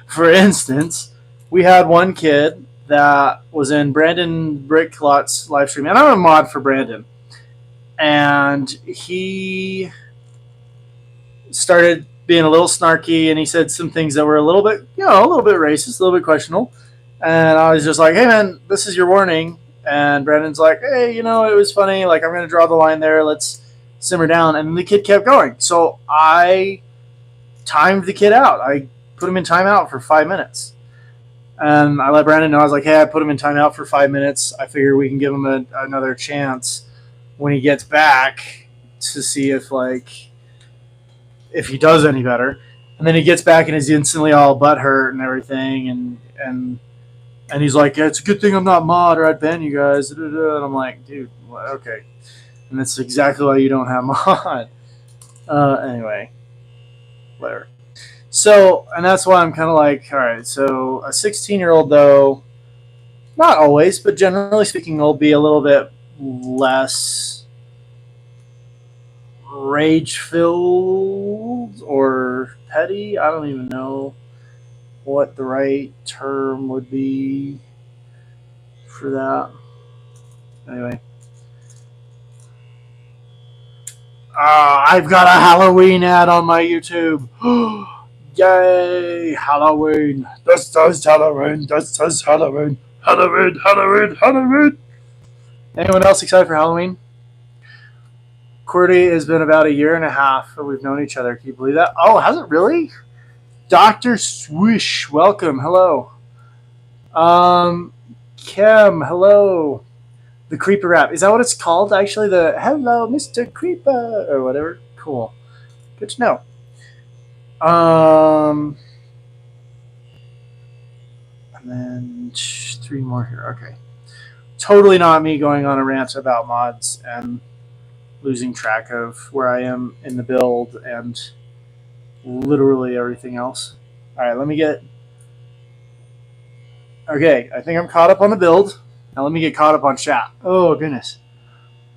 For instance, we had one kid that was in Brandon Bricklot's live stream, and I'm a mod for Brandon. and he started being a little snarky, and he said some things that were a little bit, a little bit racist, a little bit questionable. And I was just like, hey man, this is your warning. And Brandon's like, hey, it was funny. Like, I'm going to draw the line there. Let's simmer down. And the kid kept going. So I timed the kid out. I put him in timeout for 5 minutes. And I let Brandon know. I was like, hey, I put him in timeout for 5 minutes. I figure we can give him another chance when he gets back to see if he does any better. And then he gets back and is instantly all butthurt and everything. And he's like, yeah, it's a good thing I'm not mod or I'd ban you guys. And I'm like, dude, okay. And that's exactly why you don't have mod. Anyway, whatever. So, and that's why I'm kind of like, all right, so a 16-year-old, though, not always, but generally speaking, will be a little bit less rage-filled or petty. I don't even know what the right term would be for that. Anyway. I've got a Halloween ad on my YouTube. Yay, Halloween. This does Halloween. This does Halloween. Halloween, Halloween, Halloween. Anyone else excited for Halloween? Cordy, has been about 1.5 years that we've known each other. Can you believe that? Oh, has it really? Dr. Swish, welcome. Hello. Kim, hello. The Creeper rap. Is that what it's called, actually? The Hello, Mr. Creeper, or whatever? Cool. Good to know. And then 3 more here. Okay. Totally not me going on a rant about mods and losing track of where I am in the build and literally everything else. All right, let me get... Okay, I think I'm caught up on the build. Now let me get caught up on chat. Oh, goodness.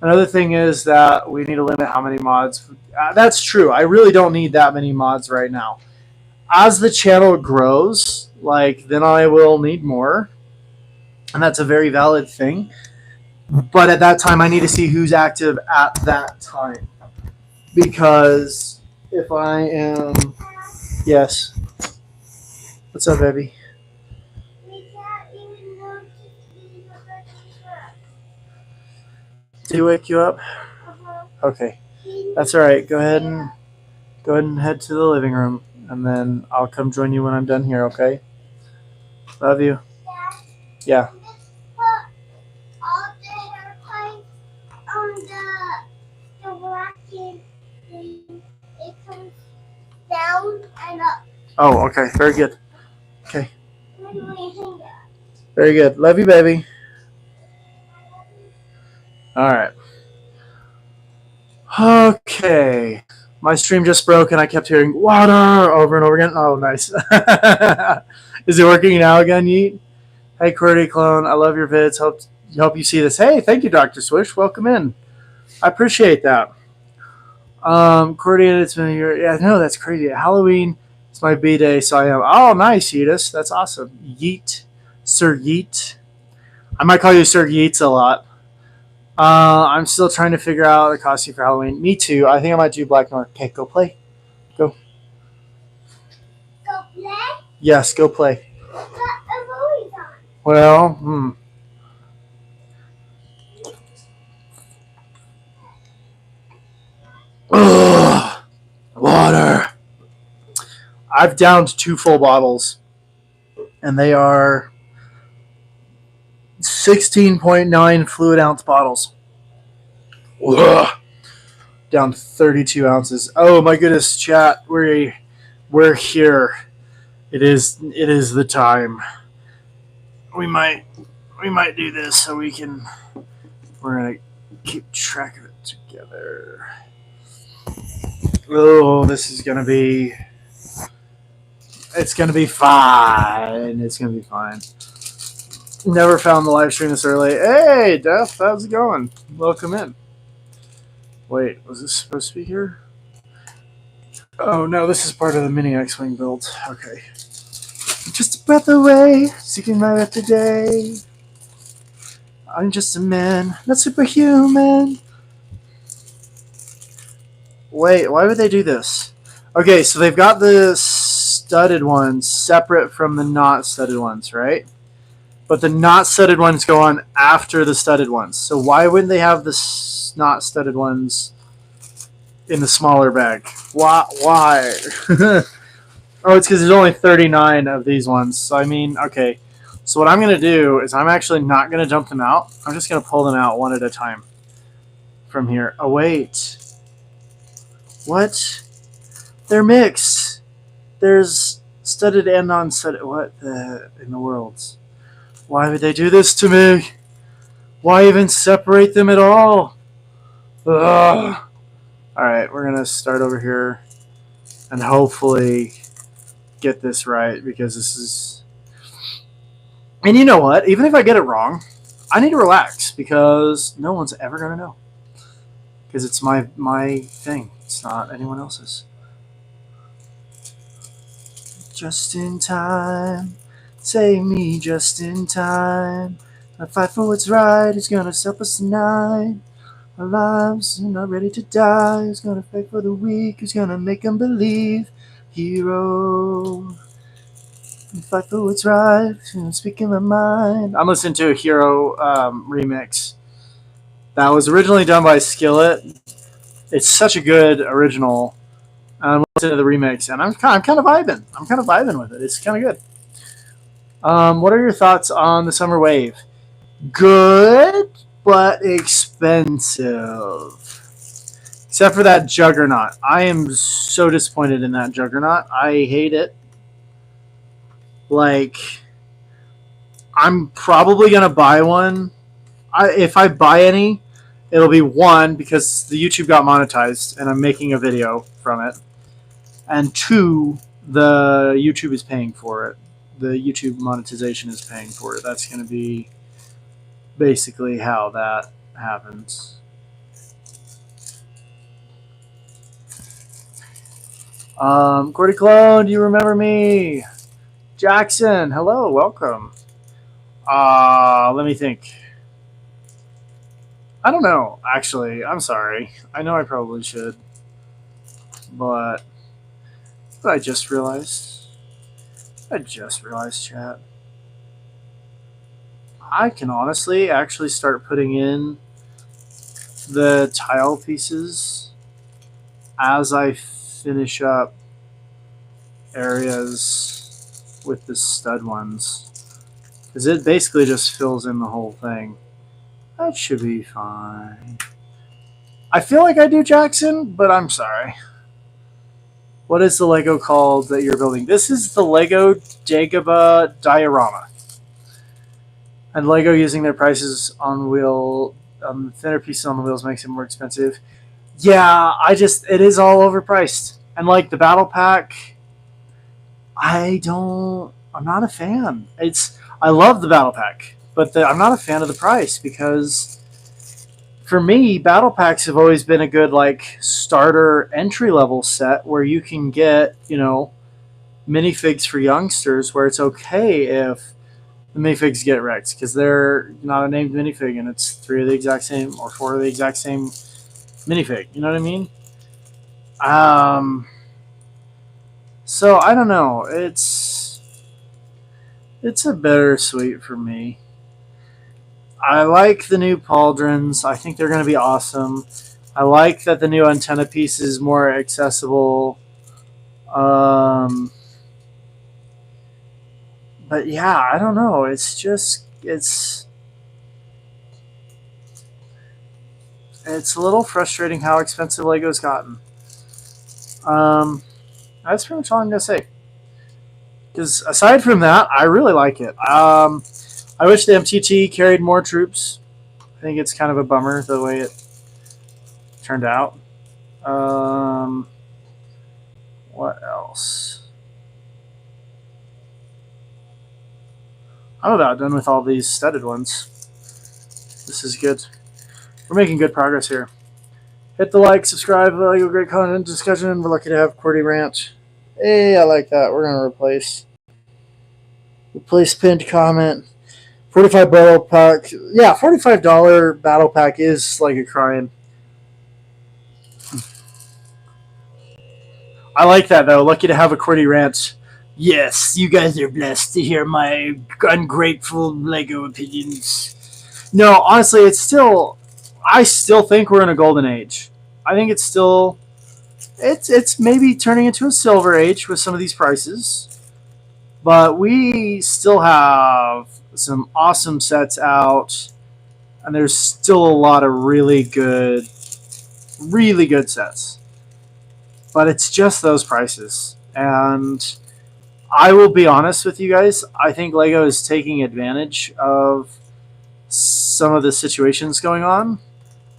Another thing is that we need to limit how many mods. That's true. I really don't need that many mods right now. As the channel grows, then I will need more. And that's a very valid thing. But at that time, I need to see who's active at that time. Because if I am... Yes. What's up, baby? Did he wake you up? Okay. That's all right. Go ahead and head to the living room. And then I'll come join you when I'm done here, okay? Love you. Yeah. Down and up. Oh, okay. Very good. Okay. Very good. Love you, baby. All right. Okay. My stream just broke and I kept hearing water over and over again. Oh, nice. Is it working now again, Yeet? Hey, Cordy Clone. I love your vids. Hope you see this. Hey, thank you, Dr. Swish. Welcome in. I appreciate that. Cordy, it's been a year. Yeah, no, that's crazy. Halloween is my B-day, so I am. Oh, nice, Yeetus. That's awesome. Yeet. Sir Yeet. I might call you Sir Yeets a lot. I'm still trying to figure out a costume for Halloween. Me too. I think I might do Black North. Okay, go play. Go. Go play? Yes, go play. But I'm always on. Well, Ugh, water. I've downed 2 full bottles, and they are 16.9 fluid ounce bottles. Ugh. Down 32 ounces. Oh my goodness, chat. We're here. It is the time. We might do this so we're gonna keep track of it together. Oh, it's gonna be fine. It's gonna be fine. Never found the live stream this early. Hey, Def, how's it going? Welcome in. Wait, was this supposed to be here? Oh no, this is part of the mini X-Wing build. Okay. Just a breath away, seeking my breath today. I'm just a man, not superhuman. Wait, why would they do this? Okay, so they've got the studded ones separate from the not studded ones, right? But the not studded ones go on after the studded ones. So why wouldn't they have the not studded ones in the smaller bag? Why? Oh, it's because there's only 39 of these ones. So, I mean, okay. So what I'm going to do is I'm actually not going to dump them out. I'm just going to pull them out one at a time from here. Oh, wait. What? They're mixed. There's studded and non-studded. What the in the world? Why would they do this to me? Why even separate them at all? Ugh. All right, we're going to start over here and hopefully get this right because this is... And you know what? Even if I get it wrong, I need to relax because no one's ever going to know. Because it's my thing. It's not anyone else's. Just in time. Save me just in time. I fight for what's right. Who's gonna stop us tonight? Our lives are not ready to die. Who's gonna fight for the weak? Who's gonna make them believe? Hero. Fight for what's right. Speaking my mind. I'm listening to a Hero remix that was originally done by Skillet. It's such a good original. I'm listening to the remix, and I'm kind of vibing. I'm kind of vibing with it. It's kind of good. What are your thoughts on the summer wave? Good, but expensive. Except for that Juggernaut. I am so disappointed in that Juggernaut. I hate it. Like, I'm probably going to buy one. If I buy any, it'll be one, because the YouTube got monetized, and I'm making a video from it. And two, the YouTube is paying for it. The YouTube monetization is paying for it. That's going to be basically how that happens. Cordy Clone, do you remember me? Jackson, hello, welcome. Let me think. I don't know, actually. I'm sorry. I know I probably should. But I just realized, chat. I can honestly actually start putting in the tile pieces as I finish up areas with the stud ones, because it basically just fills in the whole thing. That should be fine. I feel like I do, Jackson, but I'm sorry. What is the Lego called that you're building? This is the Lego Dagoba Diorama. And Lego using their prices on wheel, thinner pieces on the wheels makes it more expensive. Yeah, it is all overpriced. And like the battle pack, I'm not a fan. I love the battle pack, but I'm not a fan of the price, because for me, battle packs have always been a good like starter entry level set where you can get, minifigs for youngsters, where it's okay if the minifigs get wrecked because they're not a named minifig and it's 3 of the exact same or 4 of the exact same minifig. You know what I mean? So I don't know. It's a bittersweet for me. I like the new pauldrons. I think they're going to be awesome. I like that the new antenna piece is more accessible. But yeah, I don't know. It's a little frustrating how expensive Lego's gotten. That's pretty much all I'm gonna say. Because aside from that, I really like it. I wish the MTT carried more troops. I think it's kind of a bummer the way it turned out. What else? I'm about done with all these studded ones. This is good. We're making good progress here. Hit the like, subscribe, Lego great content discussion. We're lucky to have Cordy Rant. Hey, I like that. We're gonna replace pinned comment. 45 battle pack. Yeah, $45 battle pack is like a crime. I like that though. Lucky to have a QWERTY rant. Yes, you guys are blessed to hear my ungrateful Lego opinions. No, honestly, it's still. I still think we're in a golden age. I think it's still. It's maybe turning into a silver age with some of these prices, but we still have some awesome sets out, and there's still a lot of really good sets. But it's just those prices, and I will be honest with you guys. I think Lego is taking advantage of some of the situations going on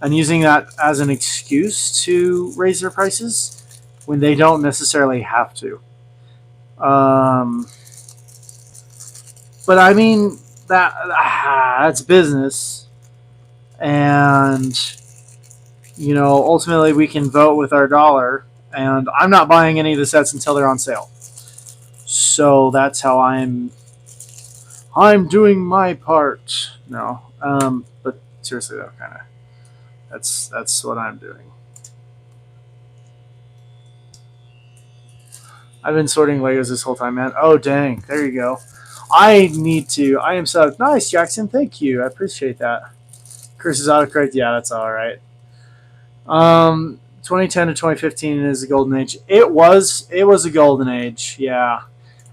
and using that as an excuse to raise their prices when they don't necessarily have to. Um, but I mean that's business, and ultimately we can vote with our dollar. And I'm not buying any of the sets until they're on sale. So that's how I'm doing my part. No, but seriously though, kind of that's what I'm doing. I've been sorting Legos this whole time, man. Oh dang, there you go. I need to. I am so nice, Jackson. Thank you. I appreciate that. Curses autocorrect. Yeah, that's all right. 2010 to 2015 is a golden age. It was a golden age. Yeah.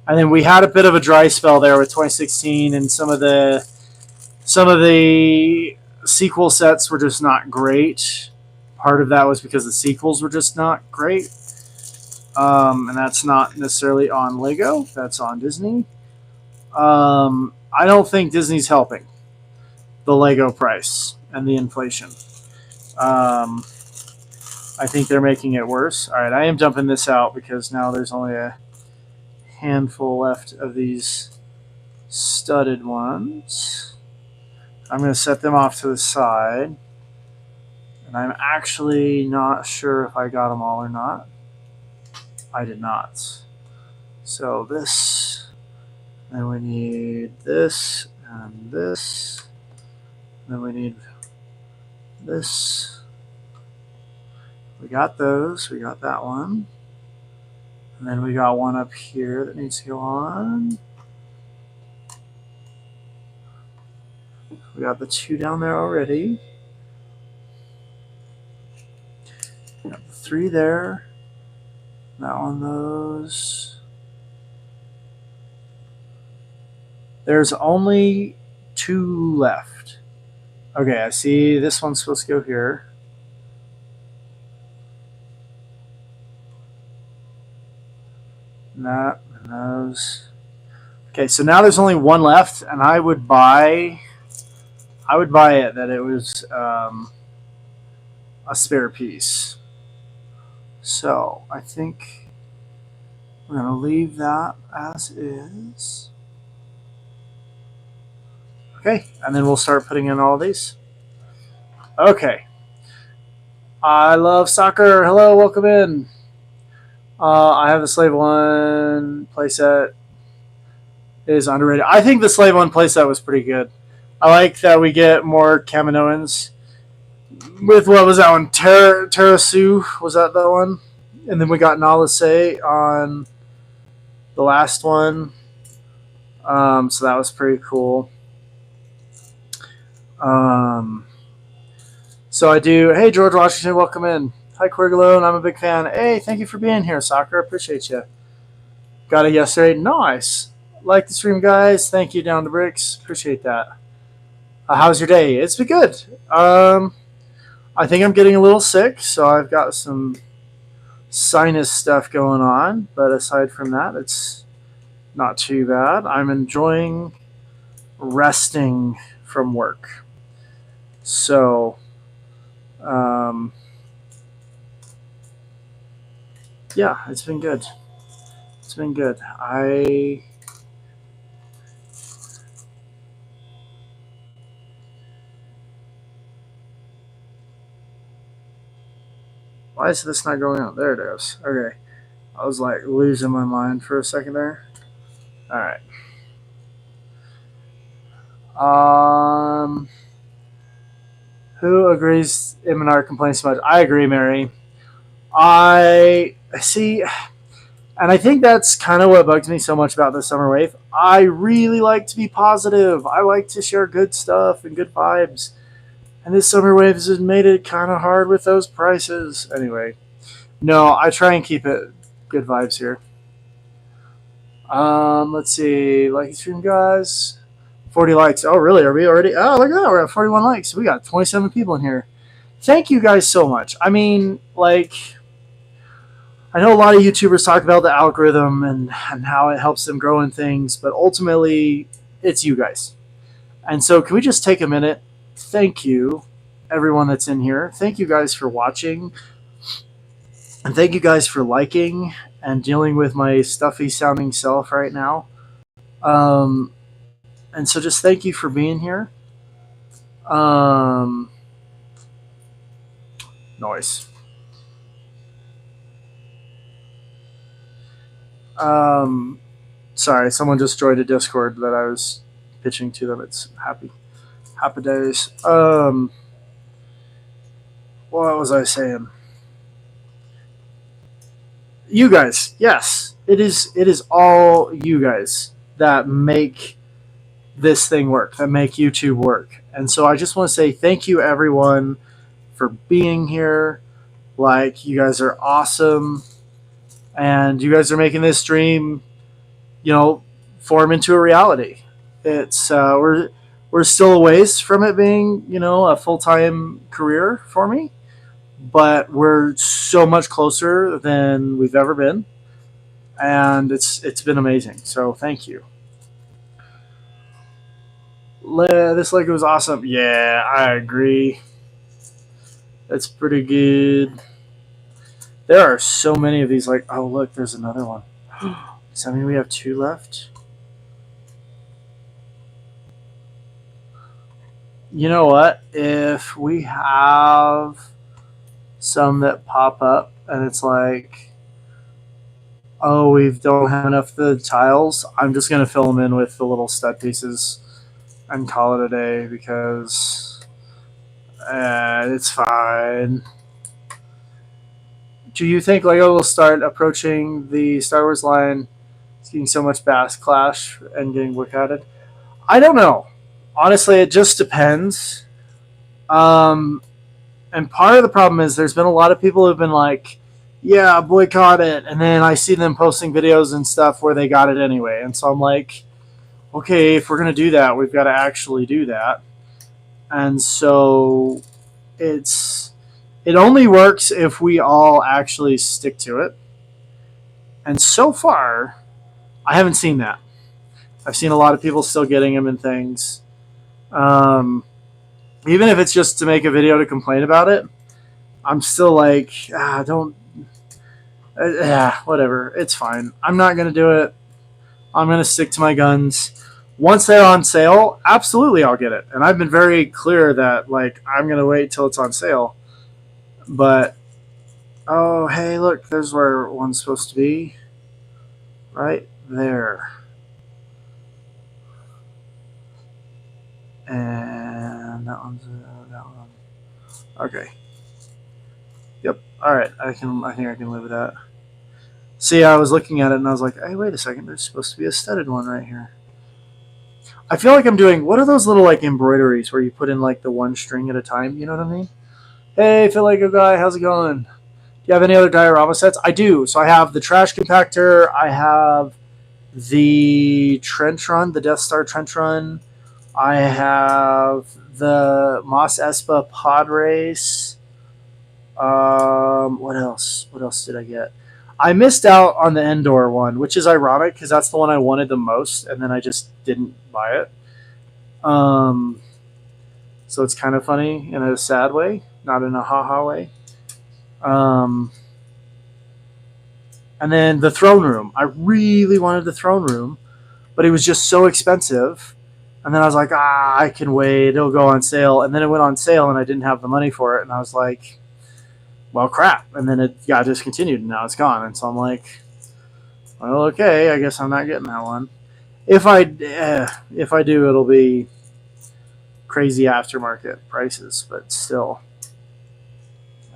And then we had a bit of a dry spell there with 2016, and some of the sequel sets were just not great. Part of that was because the sequels were just not great, and that's not necessarily on Lego. That's on Disney. I don't think Disney's helping the Lego price and the inflation. I think they're making it worse. All right, I am dumping this out because now there's only a handful left of these studded ones. I'm going to set them off to the side. And I'm actually not sure if I got them all or not. I did not. So this, then we need this and this. Then we need this. We got those. We got that one. And then we got one up here that needs to go on. We got the two down there already. We got the three there. That one, those. There's only two left. Okay, I see this one's supposed to go here. And that and those. Okay, so now there's only one left, and I would buy it that it was a spare piece. So I think we're going to leave that as is. Okay, and then we'll start putting in all of these. Okay. I love soccer. Hello, welcome in. I have the Slave 1 playset. It is underrated. I think the Slave 1 playset was pretty good. I like that we get more Kaminoans. With what was that one? Terasu, was that the one? And then we got Nalase on the last one. So that was pretty cool. So I do. Hey, George Washington, welcome in. Hi, Quirgalone. I'm a big fan. Hey, thank you for being here, Soccer. Appreciate you. Got it yesterday. Nice. Like the stream, guys. Thank you, Down to Bricks. Appreciate that. How's your day? It's been good. I think I'm getting a little sick, so I've got some sinus stuff going on. But aside from that, it's not too bad. I'm enjoying resting from work. So, yeah, it's been good. It's been good. Why is this not going out? There it is. Okay. I was like losing my mind for a second there. All right. Who agrees Iminar complains so much? I agree, Mary. I see. And I think that's kind of what bugs me so much about the summer wave. I really like to be positive. I like to share good stuff and good vibes. And this summer wave has made it kind of hard with those prices. Anyway, no, I try and keep it good vibes here. Let's see, like the stream, guys. 40 likes. Oh, really? Are we already? Oh, look at that. We're at 41 likes. We got 27 people in here. Thank you guys so much. I mean, like, I know a lot of YouTubers talk about the algorithm and how it helps them grow in things, but ultimately, it's you guys. And so, can we just take a minute? Thank you, everyone that's in here. Thank you guys for watching. And thank you guys for liking and dealing with my stuffy sounding self right now. Um, and so, just thank you for being here. Um, Noise. Um, Sorry, someone just joined a Discord that I was pitching to them. It's happy days. What was I saying? You guys, yes, it is. It is all you guys that make this thing work, that make YouTube work. And so I just want to say thank you, everyone, for being here. Like, you guys are awesome, and you guys are making this dream, form into a reality. It's we're still a ways from it being, a full time career for me, but we're so much closer than we've ever been, and it's been amazing. So thank you. This Lego was awesome. Yeah, I agree. That's pretty good. There are so many of these. Like, oh look, there's another one. Does that mean we have two left? You know what? If we have some that pop up and it's like, oh, we don't have enough of the tiles, I'm just going to fill them in with the little stud pieces and call it a day because it's fine. Do you think Lego will start approaching the Star Wars line, seeing so much backlash and getting boycotted? I don't know. Honestly, it just depends. Um, and part of the problem is there's been a lot of people who've been like, yeah, boycott it. And then I see them posting videos and stuff where they got it anyway. And so I'm like, okay, if we're going to do that, we've got to actually do that. And so it only works if we all actually stick to it. And so far, I haven't seen that. I've seen a lot of people still getting them and things. Even if it's just to make a video to complain about it, I'm still like, don't, whatever. It's fine. I'm not going to do it. I'm going to stick to my guns. Once they're on sale, absolutely I'll get it. And I've been very clear that, like, I'm going to wait till it's on sale. But, oh, hey, look, there's where one's supposed to be. Right there. And that one's that one. Okay. Yep. All right. I think I can live with that. See, I was looking at it and I was like, hey, wait a second. There's supposed to be a studded one right here. I feel like I'm doing, what are those little like embroideries where you put in like the one string at a time? You know what I mean? Hey, Phil Lego guy, how's it going? Do you have any other diorama sets? I do. So I have the trash compactor. I have the trench run, the Death Star trench run. I have the Mos Espa pod race. What else? What else did I get? I missed out on the Endor one, which is ironic because that's the one I wanted the most, and then I just didn't buy it. So it's kind of funny in a sad way, not in a ha-ha way. And then the throne room. I really wanted the throne room, but it was just so expensive. And then I was like, I can wait. It'll go on sale. And then it went on sale, and I didn't have the money for it. And I was like, well, crap. And then it got discontinued, and now it's gone. And so I'm like, well, okay, I guess I'm not getting that one. If I do, it'll be crazy aftermarket prices, but still.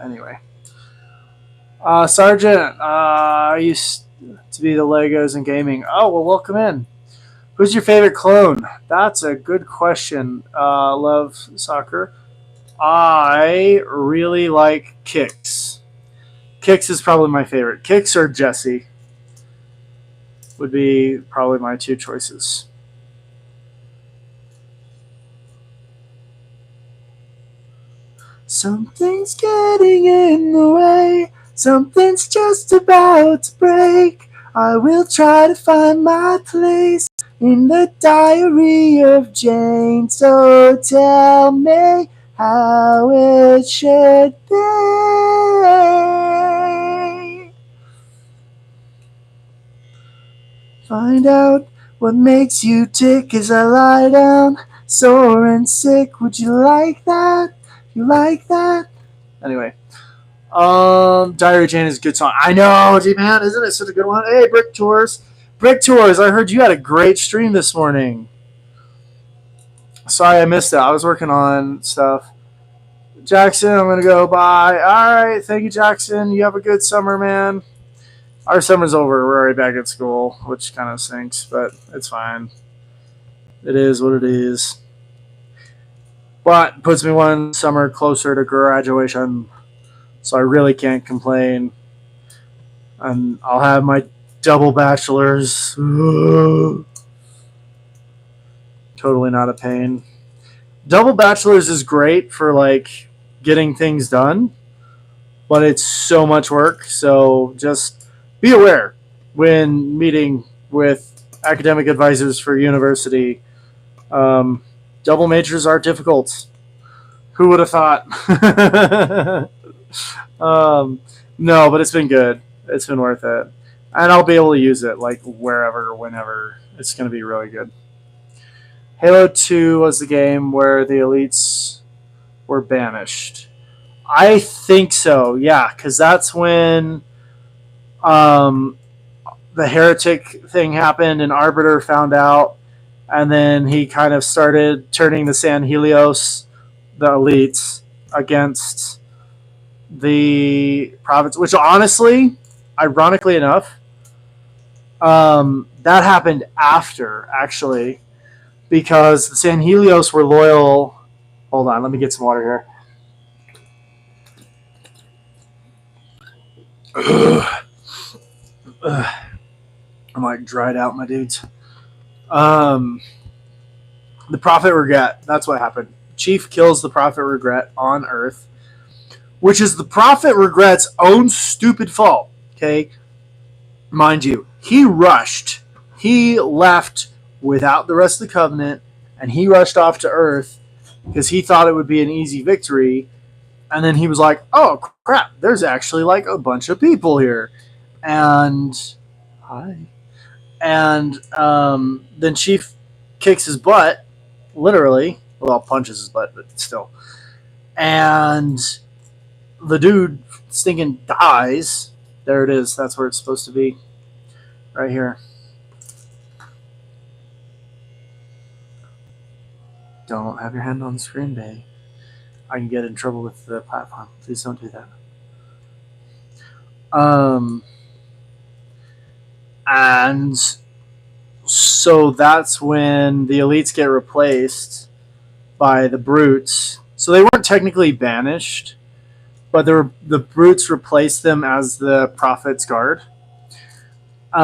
Anyway. Sergeant, are you to be the Legos and gaming. Oh, well, welcome in. Who's your favorite clone? That's a good question. Love soccer. I really like Kicks. Kicks is probably my favorite. Kicks or Jesse would be probably my two choices. Something's getting in the way. Something's just about to break. I will try to find my place in the diary of Jane. So tell me how it should be. Find out what makes you tick as I lie down, sore and sick. Would you like that? You like that? Anyway, Diary of Jane is a good song. I know, gee man, isn't it such a good one? Hey, Brick Tours. Brick Tours, I heard you had a great stream this morning. Sorry I missed it. I was working on stuff. Jackson, I'm gonna go. Bye. Alright, thank you, Jackson. You have a good summer, man. Our summer's over. We're already back at school, which kind of stinks, but it's fine. It is what it is. But puts me one summer closer to graduation, so I really can't complain. And I'll have my double bachelor's. Totally not a pain. Double bachelor's is great for like getting things done, but it's so much work. So just be aware when meeting with academic advisors for university. Double majors are difficult. Who would have thought? No, but it's been good. It's been worth it. And I'll be able to use it like wherever, whenever. It's going to be really good. Halo 2 was the game where the elites were banished. I think so, yeah, because that's when the heretic thing happened and Arbiter found out, and then he kind of started turning the San Helios, the elites, against the prophets, which honestly, ironically enough, that happened after, actually, because the San Helios were loyal. Hold on, let me get some water here. I'm like dried out, my dudes. The Prophet Regret. That's what happened. Chief kills the Prophet Regret on Earth, which is the Prophet Regret's own stupid fault. Okay, mind you, he rushed. He left without the rest of the Covenant, and he rushed off to Earth because he thought it would be an easy victory. And then he was like, "Oh crap! There's actually like a bunch of people here," and hi. And then Chief kicks his butt, literally. Well, punches his butt, but still. And the dude stinking dies. There it is. That's where it's supposed to be. Right here. Don't have your hand on the screen, babe. I can get in trouble with the platform. Please don't do that. And so that's when the elites get replaced by the brutes. So they weren't technically banished, but the brutes replaced them as the prophet's guard. Hey,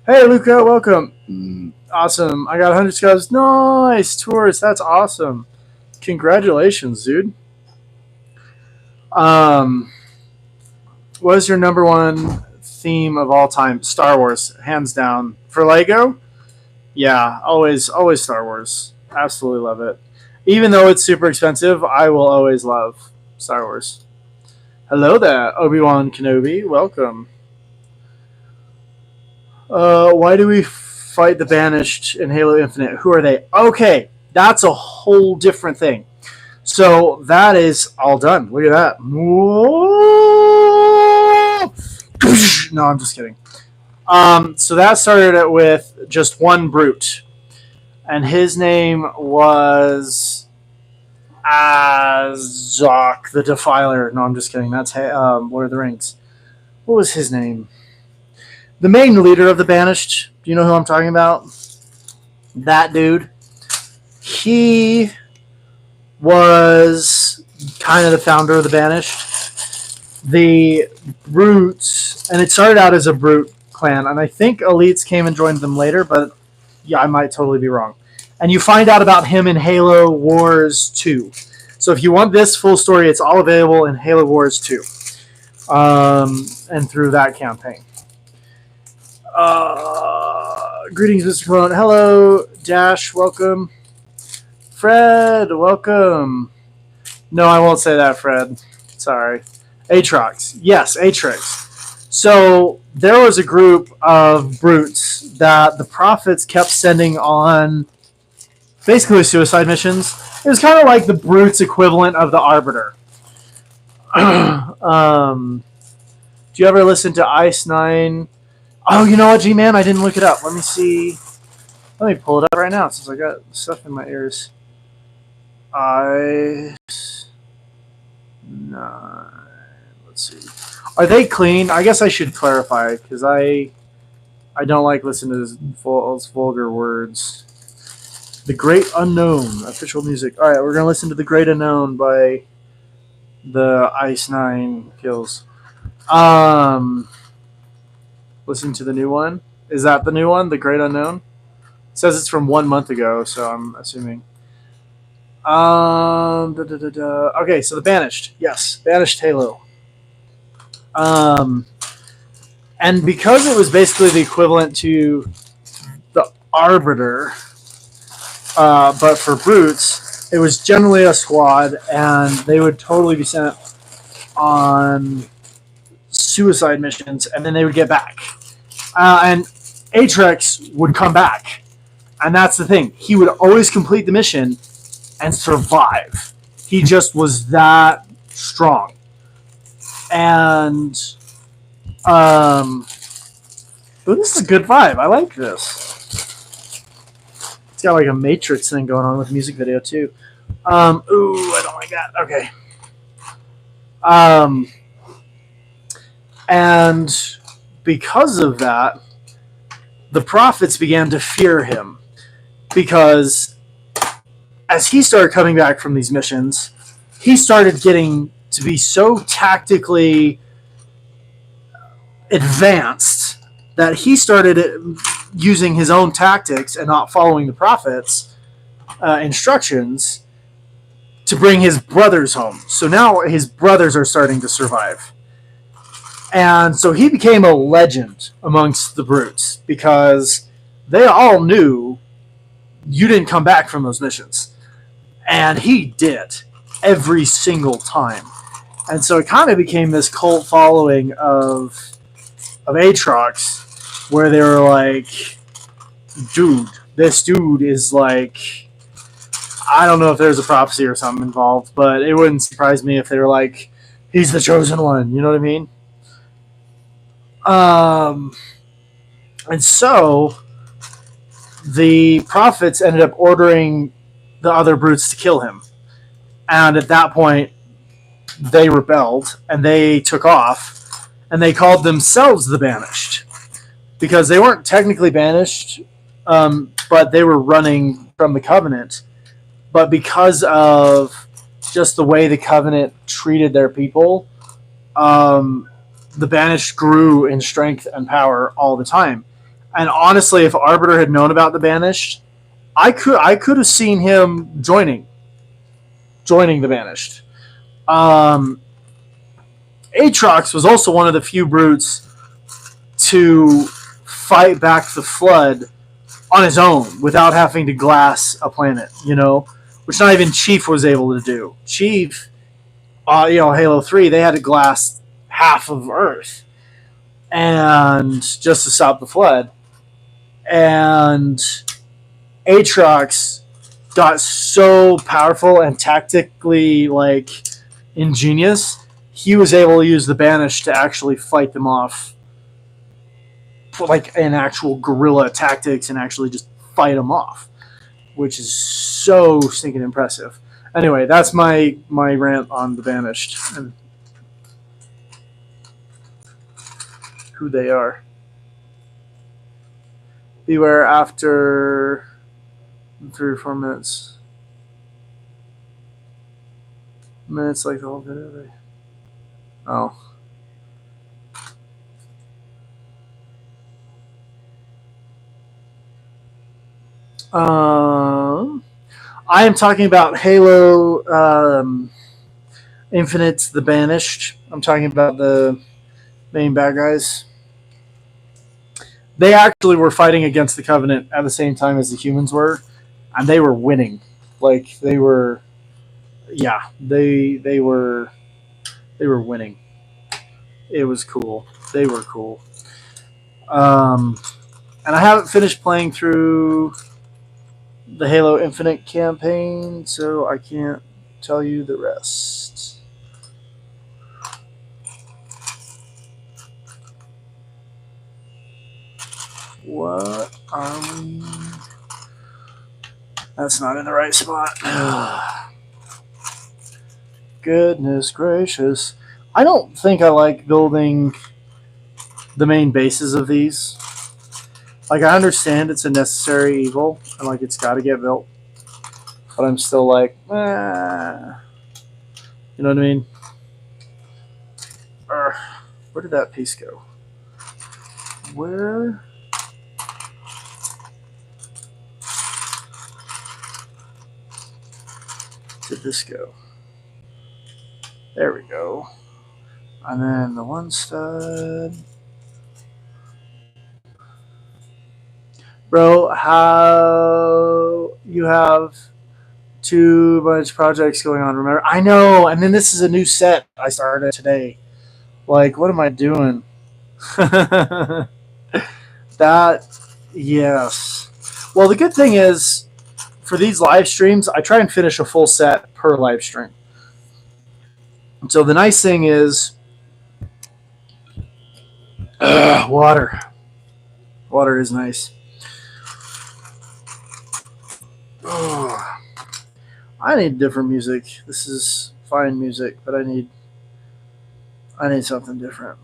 Luca, welcome. Awesome. I got 100 scubs. Nice. Tours. That's awesome. Congratulations, dude. What is your number one theme of all time? Star Wars, hands down. For Lego? Yeah, always Star Wars. Absolutely love it. Even though it's super expensive, I will always love Star Wars. Hello there, Obi-Wan Kenobi. Welcome. Why do we fight the Banished in Halo Infinite? Who are they? Okay, that's a whole different thing. So that is all done. Look at that. No, I'm just kidding. So that started with just one brute, and his name was Azok the Defiler. No, I'm just kidding. That's Lord of the Rings. What was his name? the main leader of the Banished, do you know who I'm talking about? That dude. He was kind of the founder of the Banished. The Brutes, and it started out as a Brute clan, and I think Elites came and joined them later, but yeah, I might totally be wrong. And you find out about him in Halo Wars 2. So if you want this full story, it's all available in Halo Wars 2. And through that campaign. Greetings, Mr. Crone. Hello, Dash. Welcome. Fred, welcome. No, I won't say that, Fred. Sorry. Aatrox. Yes, Aatrox. So there was a group of brutes that the prophets kept sending on basically suicide missions. It was kind of like the brutes equivalent of the Arbiter. Do you ever listen to Ice 9? Oh, you know what, G-Man? I didn't look it up. Let me see. Let me pull it up right now since I got stuff in my ears. Ice 9. Let's see. Are they clean? I guess I should clarify because I don't like listening to those vulgar words. The Great Unknown, official music. All right, we're going to listen to The Great Unknown by the Ice 9 Kills. Listening to the new one. Is that the new one, The Great Unknown? It says it's from 1 month ago, so I'm assuming. Okay, so the Banished. Yes, Banished Halo. And because it was basically the equivalent to the Arbiter, but for brutes, it was generally a squad, and they would totally be sent on suicide missions, and then they would get back. And Aatrox would come back, and that's the thing. He would always complete the mission and survive. He just was that strong. And this is a good vibe. I like this. It's got like a Matrix thing going on with the music video too. Ooh, I don't like that. Okay. And because of that, the prophets began to fear him because as he started coming back from these missions, he started getting to be so tactically advanced that he started using his own tactics and not following the prophets' instructions to bring his brothers home. So now his brothers are starting to survive. And so he became a legend amongst the brutes because they all knew you didn't come back from those missions. And he did every single time. And so it kind of became this cult following of Aatrox, where they were like, dude, this dude is like, I don't know if there's a prophecy or something involved, but it wouldn't surprise me if they were like, he's the chosen one, you know what I mean? And so the prophets ended up ordering the other brutes to kill him. And at that point, they rebelled and they took off and they called themselves the Banished because they weren't technically banished, but they were running from the Covenant. But because of just the way the Covenant treated their people, the Banished grew in strength and power all the time. And honestly, if Arbiter had known about the Banished, I could have seen him joining the Banished. Aatrox was also one of the few brutes to fight back the Flood on his own without having to glass a planet, which not even Chief was able to do. Chief, Halo 3, they had to glass half of Earth and just to stop the Flood. And Aatrox got so powerful and tactically ingenious, he was able to use the Banished to actually fight them off in actual guerrilla tactics and actually just fight them off, which is so stinking impressive. Anyway, that's my rant on the Banished and who they are. Beware after 3 or 4 minutes. Minutes like the whole video. Oh. I am talking about Halo Infinite's The Banished. I'm talking about the main bad guys. They actually were fighting against the Covenant at the same time as the humans were, and they were winning. Like they were, yeah, they were winning. It was cool. They were cool. And I haven't finished playing through the Halo Infinite campaign, so I can't tell you the rest. What are we? That's not in the right spot. Goodness gracious. I don't think I like building the main bases of these. Like, I understand it's a necessary evil, and, like, it's got to get built. But I'm still like, You know what I mean? Where did that piece go? Where? Did this go? There we go. And then the one stud. Bro, how you have too much projects going on, remember? I know, and then this is a new set I started today. Like, what am I doing? That, yes. Well, the good thing is, for these live streams, I try and finish a full set per live stream. So the nice thing is, water. Water is nice. I need different music. This is fine music, but I need something different.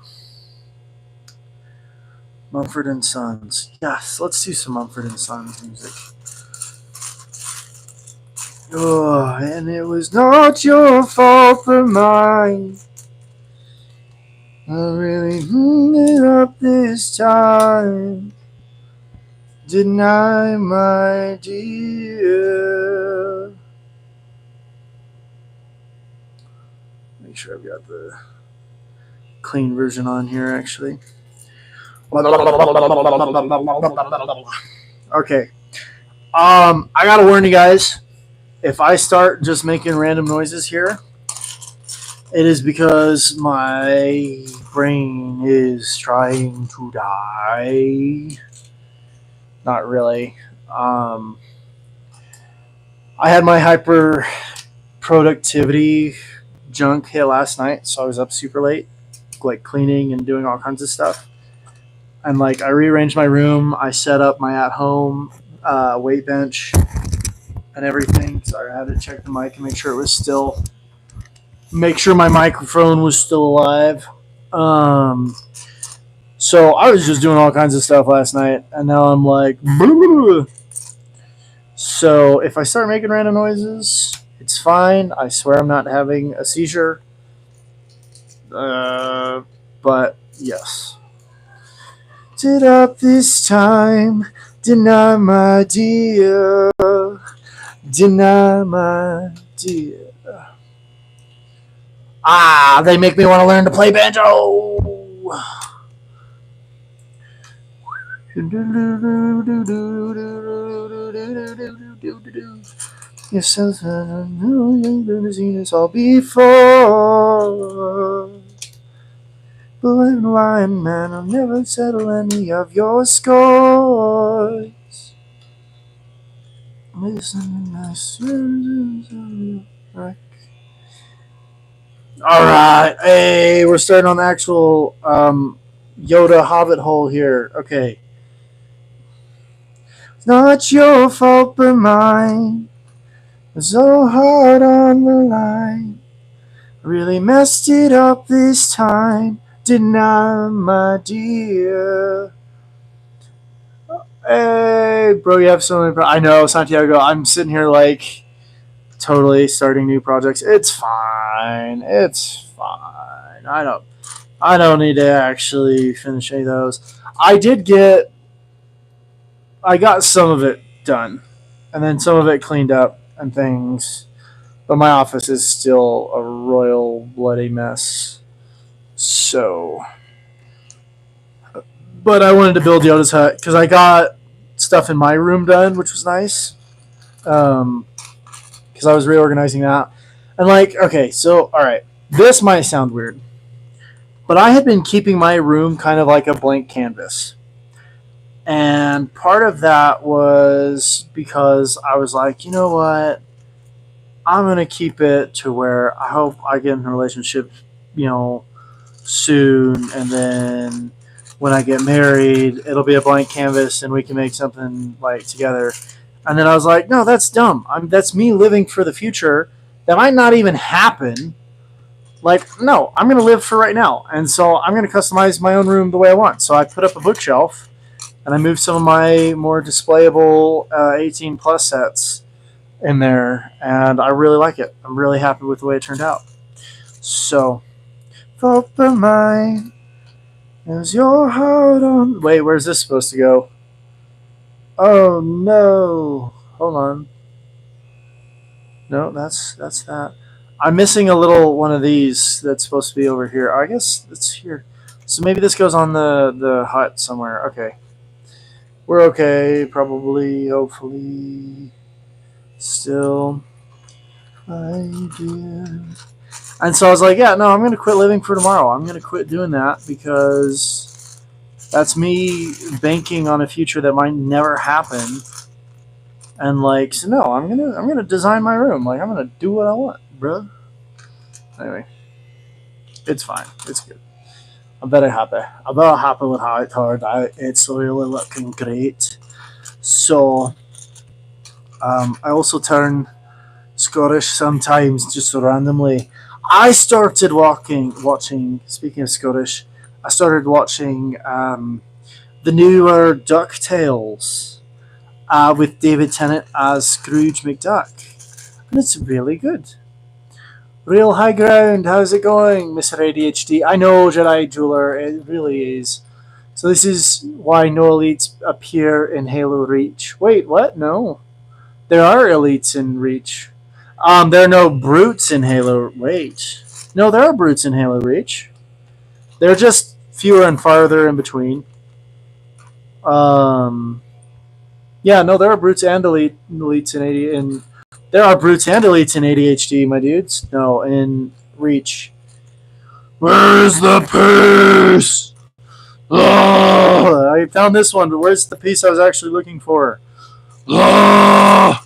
Mumford and Sons. Yes, let's do some Mumford and Sons music. Oh, and it was not your fault but mine. I really it up this time. Deny my dear. Make sure I've got the clean version on here, actually. Okay. I gotta warn you guys. If I start just making random noises here, it is because my brain is trying to die. Not really. I had my hyper productivity junk hit last night, so I was up super late, like cleaning and doing all kinds of stuff. And like I rearranged my room, I set up my at-home weight bench and everything. Sorry, I had to check the mic and make sure my microphone was still alive. So I was just doing all kinds of stuff last night, and now I'm like, blah. So if I start making random noises, it's fine. I swear I'm not having a seizure. But yes. Did up this time, deny my dear, deny my dear. They make me want to learn to play banjo. Yes, I've seen this all before. But wine man, I'll never settle any of your scores. Listen, Alright, hey, we're starting on the actual Yoda Hobbit hole here. Okay. It's not your fault but mine. It's so hard on the line. Really messed it up this time. Deny my dear. Hey, bro, you have so many. I know, Santiago. I'm sitting here like totally starting new projects. It's fine. It's fine. I don't need to actually finish any of those. I got some of it done, and then some of it cleaned up and things. But my office is still a royal bloody mess. So, but I wanted to build Yoda's hut because I got stuff in my room done, which was nice. Because I was reorganizing that, and like, okay, so all right, this might sound weird, but I had been keeping my room kind of like a blank canvas. And part of that was because I was like, you know what? I'm going to keep it to where I hope I get in a relationship, you know, soon. And then when I get married, it'll be a blank canvas and we can make something like together. And then I was like, no, that's dumb. That's me living for the future. That might not even happen. Like, no, I'm going to live for right now. And so I'm going to customize my own room the way I want. So I put up a bookshelf and I moved some of my more displayable 18 plus sets in there, and I really like it. I'm really happy with the way it turned out. So, open mine is your heart on. Wait, where's this supposed to go? Oh no! Hold on. No, that's that. I'm missing a little one of these that's supposed to be over here. I guess it's here. So maybe this goes on the hut somewhere. Okay. We're okay, probably, hopefully. Still, my dear. And so I was like, yeah, no, I'm going to quit living for tomorrow. I'm going to quit doing that because that's me banking on a future that might never happen. And like, so no, I'm gonna design my room. Like, I'm gonna do what I want, bro. Anyway, it's fine. It's good. I'm very happy. I'm very happy with how it turned out. It's really looking great. So, I also turn Scottish sometimes just randomly. I started watching. Speaking of Scottish, I started watching the newer Ducktales with David Tennant as Scrooge McDuck, and it's really good. Real high ground. How's it going, Mr. ADHD? I know, Jedi Jeweler. It really is. So this is why no elites appear in Halo Reach. Wait, what? No, there are elites in Reach. There are no brutes in Halo. Wait, no, there are brutes in Halo Reach. They're just fewer and farther in between. Um, yeah, no, there are brutes and elites in there are brutes and elites in ADHD, my dudes. No, in Reach. Where's the piece? Oh, I found this one, but where's the piece I was actually looking for? Oh,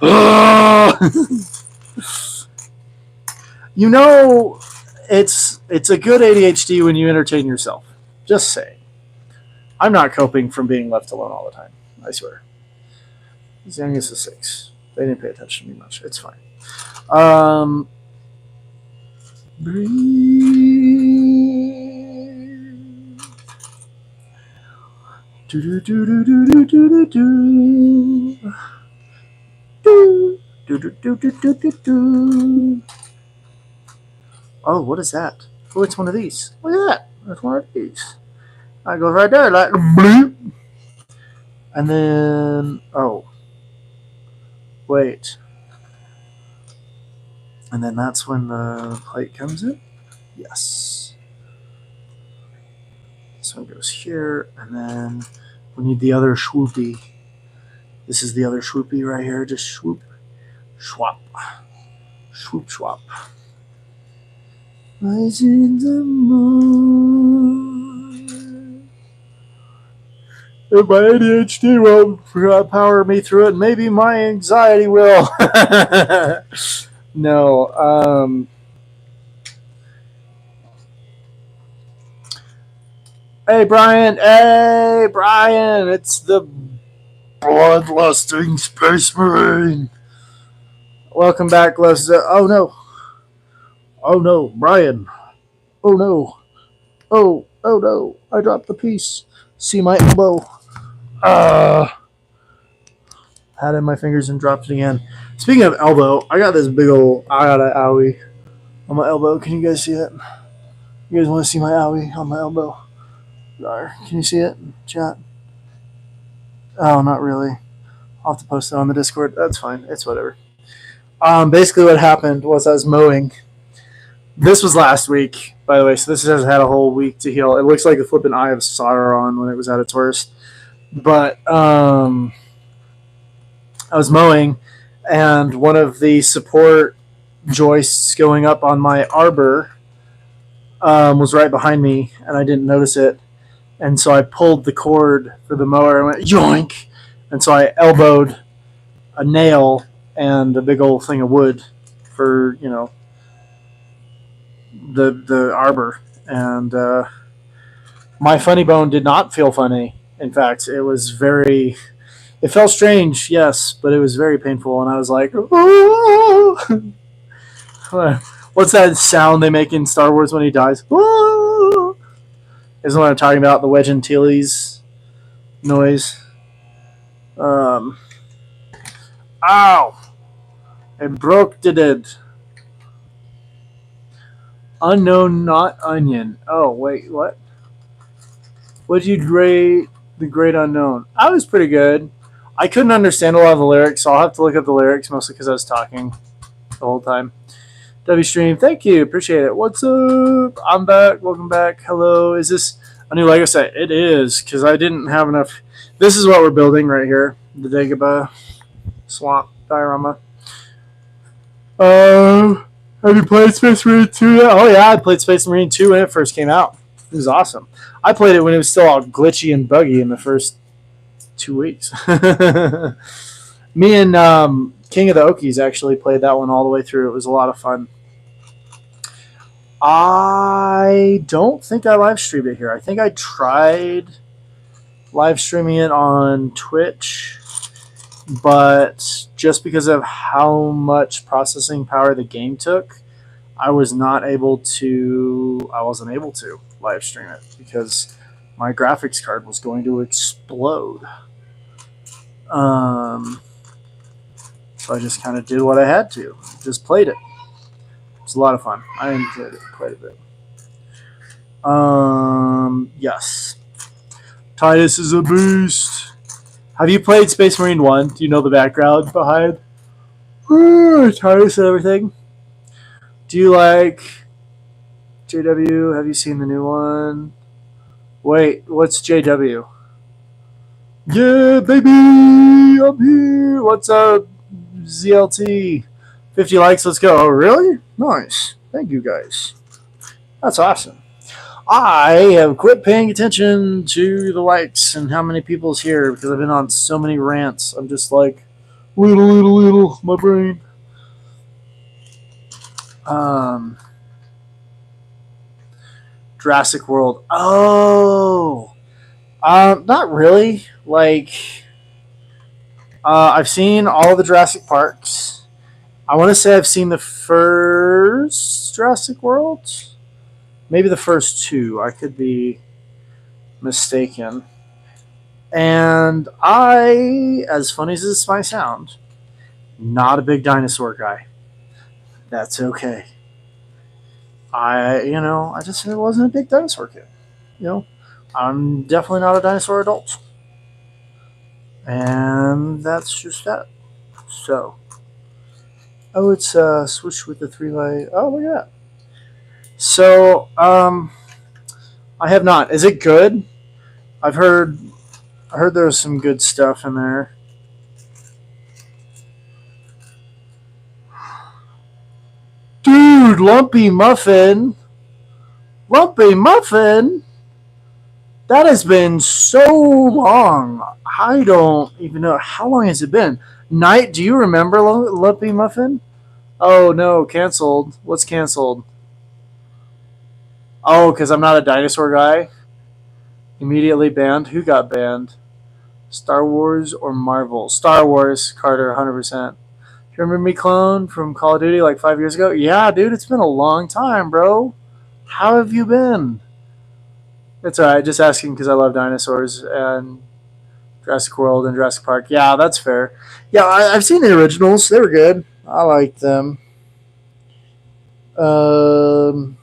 oh. You know, it's a good ADHD when you entertain yourself. Just saying. I'm not coping from being left alone all the time. I swear. As young as the 6. They didn't pay attention to me much. It's fine. Breathe. Do do do do do do do do do do do do do do do do. Oh, what is that? Oh, it's one of these. Look at that. That's one of these. I go right there, like bloop. And then wait. And then that's when the plate comes in. Yes. This one goes here, and then we need the other swoopy. This is the other swoopy right here. Just swoop, swap, swoop, swap. Eyes in the moon. If my ADHD won't power me through it, maybe my anxiety will. No. Hey, Brian. Hey, Brian. It's the bloodlusting space marine. Welcome back, Lester. Oh no. Oh no, Brian. Oh no. Oh no. I dropped the piece. See my elbow. Had it in my fingers and dropped it again. Speaking of elbow, I got this big old I got an owie on my elbow. Can you guys see it? You guys want to see my owie on my elbow? Can you see it, chat? Oh, not really. I'll have to post it on the Discord. That's fine. It's whatever. Basically, what happened was I was mowing. This was last week, by the way, so this has had a whole week to heal. It looks like the flipping Eye of Sauron when it was at its worst. But I was mowing, and one of the support joists going up on my arbor was right behind me, and I didn't notice it. And so I pulled the cord for the mower and went yoink. And so I elbowed a nail and a big old thing of wood for, the arbor. And my funny bone did not feel funny. In fact, it felt strange, yes, but it was very painful. And I was like, oh! What's that sound they make in Star Wars when he dies? Oh! Isn't what I'm talking about, the Wedge Antilles noise. Ow! It broke the dead. Unknown, not onion. Oh, wait, what? What did you rate The Great Unknown? I was pretty good. I couldn't understand a lot of the lyrics, so I'll have to look up the lyrics, mostly because I was talking the whole time. W Stream, thank you. Appreciate it. What's up? I'm back. Welcome back. Hello. Is this a new Lego set? It is, because I didn't have enough. This is what we're building right here. The Dagoba swamp diorama. Have you played Space Marine 2 yet? Oh, yeah. I played Space Marine 2 when it first came out. It was awesome. I played it when it was still all glitchy and buggy in the first 2 weeks. Me and King of the Okies actually played that one all the way through. It was a lot of fun. I don't think I live streamed it here. I think I tried live streaming it on Twitch, but just because of how much processing power the game took, I wasn't able to live stream it because my graphics card was going to explode. So I just kind of did what I had to. Just played it. It was a lot of fun. I enjoyed it quite a bit. Yes. Titus is a beast. Have you played Space Marine 1? Do you know the background behind Titus and everything? Do you like JW? Have you seen the new one? Wait, what's JW? Yeah, baby! I'm here! What's up, ZLT? 50 likes, let's go. Oh, really? Nice. Thank you, guys. That's awesome. I have quit paying attention to the likes and how many people's here because I've been on so many rants. I'm just like, little, my brain. Jurassic World. Oh! Not really. Like, I've seen all the Jurassic Parks. I want to say I've seen the first Jurassic World. Maybe the first two. I could be mistaken. And I, as funny as this might sound, not a big dinosaur guy. That's okay. I just wasn't a big dinosaur kid. I'm definitely not a dinosaur adult. And that's just that. So, it's switch with the 3 light. Oh, look at that. So, I have not. Is it good? I heard there's some good stuff in there. Dude, Lumpy Muffin. That has been so long. I don't even know. How long has it been? Knight, do you remember Lumpy Muffin? Oh, no, canceled. What's canceled? Oh, because I'm not a dinosaur guy? Immediately banned? Who got banned? Star Wars or Marvel? Star Wars, Carter, 100%. You remember me, Clone, from Call of Duty like 5 years ago? Yeah, dude, it's been a long time, bro. How have you been? It's alright, just asking because I love dinosaurs, and Jurassic World and Jurassic Park. Yeah, that's fair. Yeah, I've seen the originals. They were good. I liked them. Um,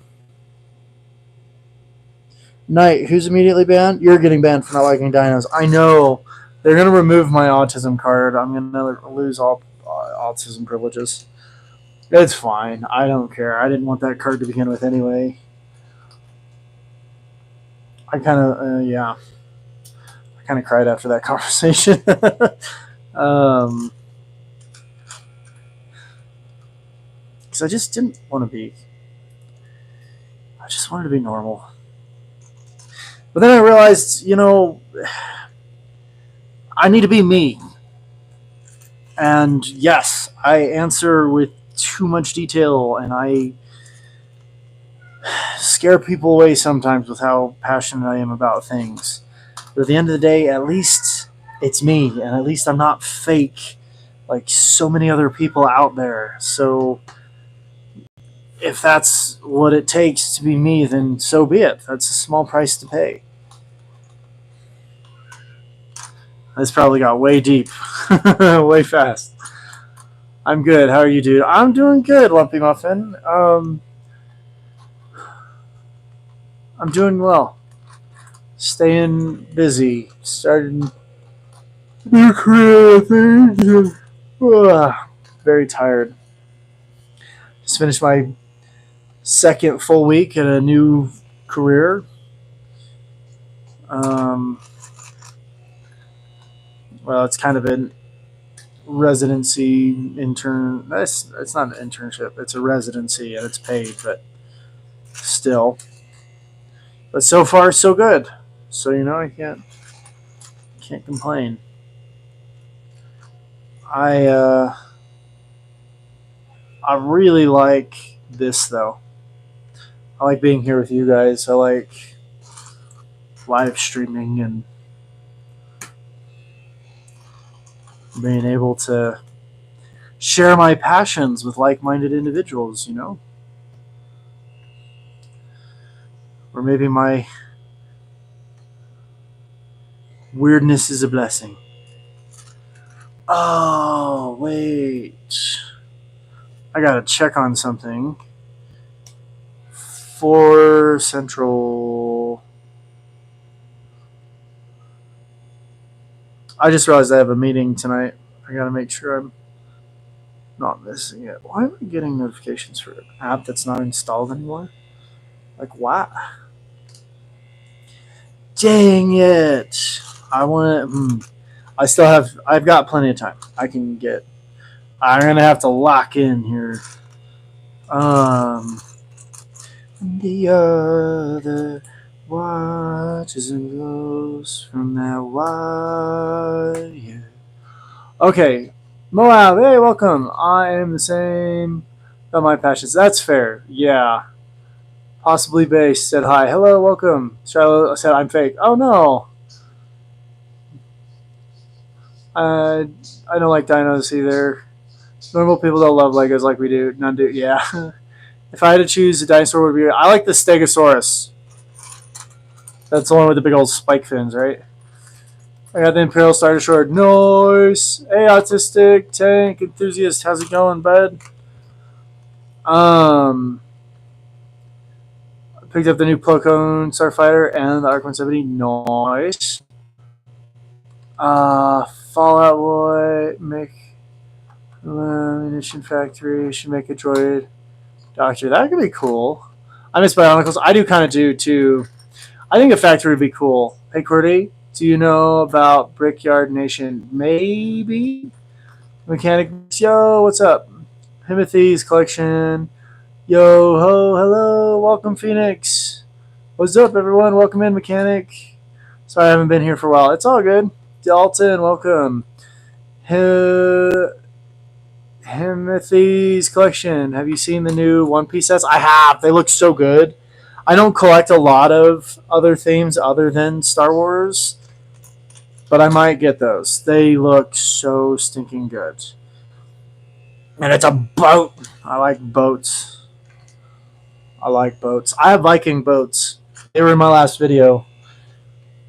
Knight, who's immediately banned? You're getting banned for not liking dinos. I know. They're going to remove my autism card. I'm going to lose all autism privileges. It's fine. I don't care. I didn't want that card to begin with anyway. I kind of, yeah. I kind of cried after that conversation. Because I just didn't want to be. I just wanted to be normal. But then I realized, I need to be me. And yes, I answer with too much detail, and I scare people away sometimes with how passionate I am about things. But at the end of the day, at least it's me, and at least I'm not fake like so many other people out there. So if that's what it takes to be me, then so be it. That's a small price to pay. This probably got way deep, way fast. I'm good. How are you, dude? I'm doing good, Lumpy Muffin. I'm doing well. Staying busy. Starting new career things. Very tired. Just finished my second full week at a new career. Well, it's kind of a residency intern. It's not an internship. It's a residency, and it's paid, but still. But so far, so good. So I can't complain. I really like this though. I like being here with you guys. I like live streaming and being able to share my passions with like-minded individuals, Or maybe my weirdness is a blessing. Oh, wait. I gotta check on something. For Central. I just realized I have a meeting tonight. I gotta make sure I'm not missing it. Why am I getting notifications for an app that's not installed anymore? Like, what? Dang it! I want to. I've got plenty of time. I'm gonna have to lock in here. The other watches and goes from that wire. Okay, Moab, hey, welcome. I am the same about my passions. That's fair. Yeah. Possibly Base said hi. Hello, welcome. Charlotte said I'm fake. Oh no. I don't like dinos either. Normal people don't love Legos like we do. None do. Yeah. If I had to choose, a dinosaur would be. I like the Stegosaurus. That's the one with the big old spike fins, right? I got the Imperial Star Destroyer. Nice. Hey, autistic tank enthusiast, how's it going, bud? Picked up the new Plocone Starfighter and the Arc 170. Nice. Fallout Boy, make ammunition factory. Should make a droid doctor. That could be cool. I miss Bionicles. I do kind of do too. I think a factory would be cool. Hey, Cordy, do you know about Brickyard Nation? Maybe. Mechanic. Yo, what's up? Timothy's collection. Yo ho, hello, welcome Phoenix. What's up, everyone? Welcome in, Mechanic. Sorry I haven't been here for a while. It's all good. Dalton, welcome. Timothy's collection. Have you seen the new One Piece sets? I have. They look so good. I don't collect a lot of other themes other than Star Wars, but I might get those. They look so stinking good. And it's a boat. I like boats. I have Viking boats. They were in my last video.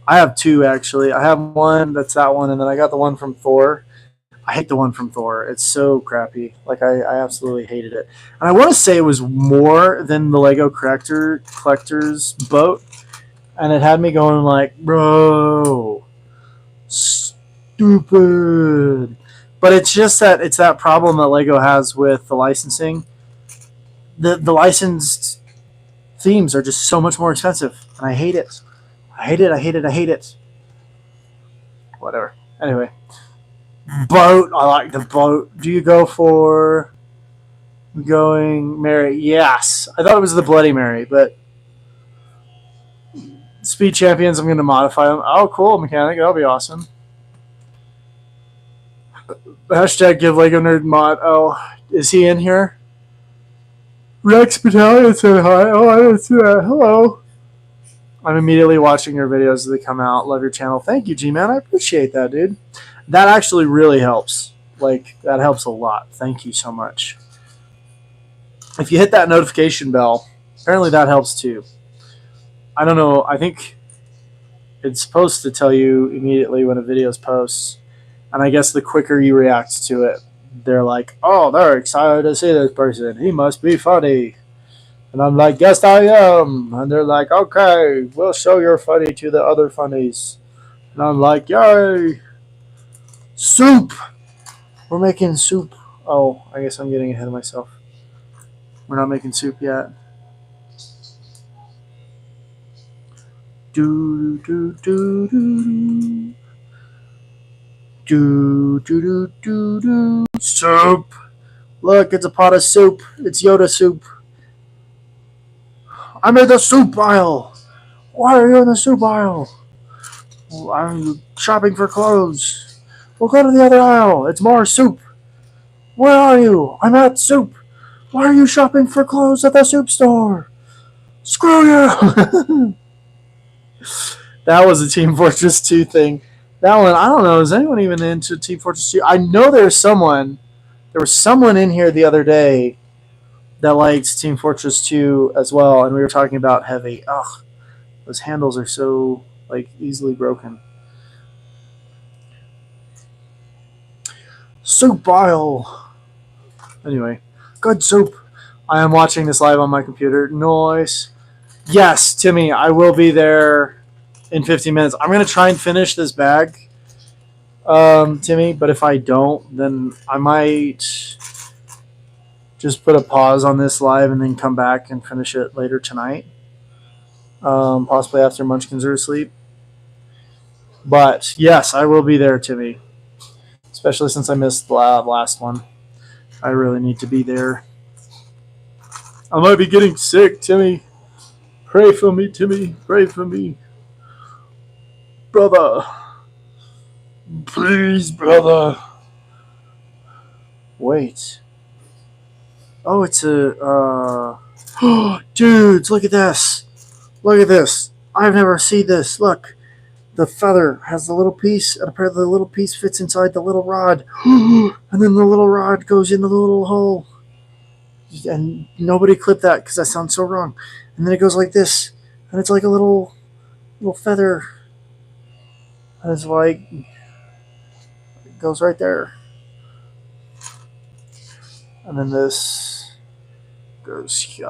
I have two actually. I have one that's that one, and then I got the one from Thor. I hate the one from Thor. It's so crappy. Like I absolutely hated it. And I want to say it was more than the Lego collector's boat, and it had me going like, bro, stupid. But it's just that it's that problem that Lego has with the licensing. The licensed themes are just so much more expensive, and I hate it. I hate it. I hate it. I hate it. Whatever. Anyway, boat. I like the boat. Do you go for going Mary? Yes. I thought it was the Bloody Mary, but Speed Champions, I'm going to modify them. Oh, cool, mechanic. That'll be awesome. Hashtag give Lego Nerd mod. Oh, is he in here? Rex Battalion said hi. Oh, I didn't see that. Hello. I'm immediately watching your videos as they come out. Love your channel. Thank you, G-Man. I appreciate that, dude. That actually really helps. Like, that helps a lot. Thank you so much. If you hit that notification bell, apparently that helps too. I don't know. I think it's supposed to tell you immediately when a video is posted. And I guess the quicker you react to it, they're like, oh, they're excited to see this person. He must be funny. And I'm like, yes, I am. And they're like, okay, we'll show your funny to the other funnies. And I'm like, yay. Soup. We're making soup. Oh, I guess I'm getting ahead of myself. We're not making soup yet. Do do do do do do do do do. Soup. Look, it's a pot of soup. It's Yoda soup. I'm in the soup aisle. Why are you in the soup aisle? I'm shopping for clothes. We'll go to the other aisle. It's more soup. Where are you? I'm at soup. Why are you shopping for clothes at the soup store? Screw you! That was a Team Fortress 2 thing. That one, I don't know. Is anyone even into Team Fortress 2? I know there's someone. There was someone in here the other day that likes Team Fortress 2 as well, and we were talking about heavy. Ugh, those handles are so like easily broken. Soup aisle. Anyway, good soup. I am watching this live on my computer. Nice. Yes, Timmy, I will be there in 15 minutes. I'm gonna try and finish this bag, Timmy. But if I don't, then I might just put a pause on this live and then come back and finish it later tonight, possibly after Munchkins are asleep. But yes, I will be there, Timmy. Especially since I missed the last one. I really need to be there. I might be getting sick, Timmy. Pray for me, Timmy. Pray for me. Brother. Please, brother. Wait. Oh, it's a, dudes, look at this. Look at this. I've never seen this. Look. The feather has the little piece, and apparently the little piece fits inside the little rod. And then the little rod goes into the little hole. And nobody clipped that because that sounds so wrong. And then it goes like this. And it's like a little feather. And it's like, it goes right there. And then this goes here.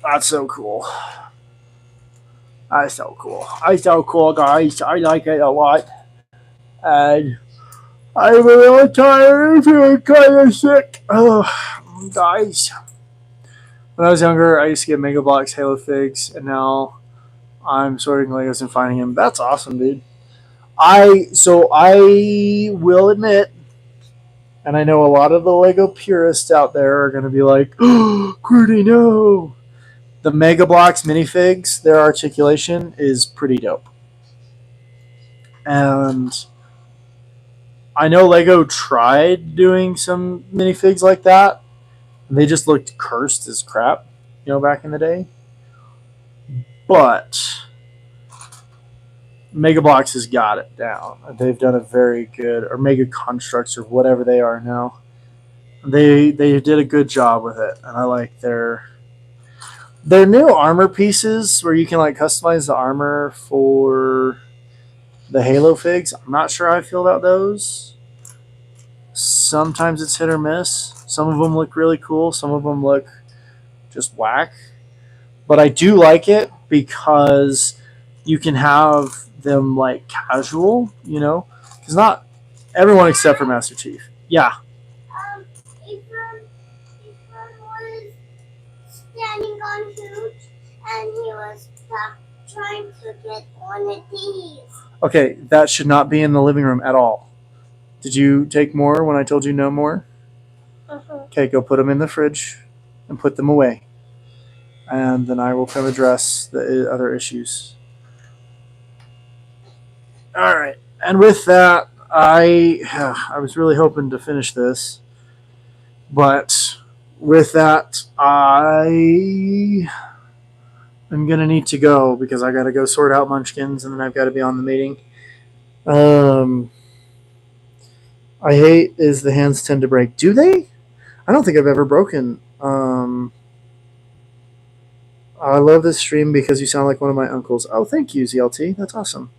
That's so cool. That's so cool. That's so cool, guys. I like it a lot. And I'm a little tired and feeling kind of sick. Oh, guys. When I was younger, I used to get Mega Bloks, Halo Figs, and now I'm sorting Legos and finding them. That's awesome, dude. I will admit, and I know a lot of the Lego purists out there are going to be like, "Oh, Qwerty, no!" The Mega Bloks minifigs, their articulation is pretty dope, and I know Lego tried doing some minifigs like that. They just looked cursed as crap, back in the day. But Mega Bloks has got it down. They've done a very good, or Mega Constructs, or whatever they are now. They did a good job with it, and I like their They're new armor pieces where you can like customize the armor for the Halo figs. I'm not sure how I feel about those. Sometimes it's hit or miss. Some of them look really cool. Some of them look just whack. But I do like it because you can have them like casual, you know, because not everyone except for Master Chief. Yeah. Ethan was standing on Hooch, and he was trying to get one of these. Okay, that should not be in the living room at all. Did you take more when I told you no more? Okay, go put them in the fridge and put them away. And then I will come address the other issues. All right. And with that, I was really hoping to finish this, but with that, I am gonna need to go because I gotta go sort out Munchkins, and then I've got to be on the meeting. Um, I hate is the hands tend to break. Do they? I don't think I've ever broken. I love this stream because you sound like one of my uncles. Oh, thank you, ZLT. That's awesome.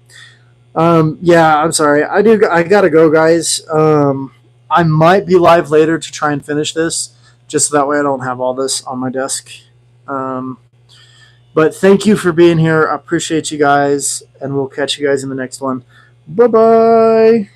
Yeah, I'm sorry. I gotta go, guys. I might be live later to try and finish this, just so that way I don't have all this on my desk. Um, but thank you for being here. I appreciate you guys, and we'll catch you guys in the next one. Bye bye.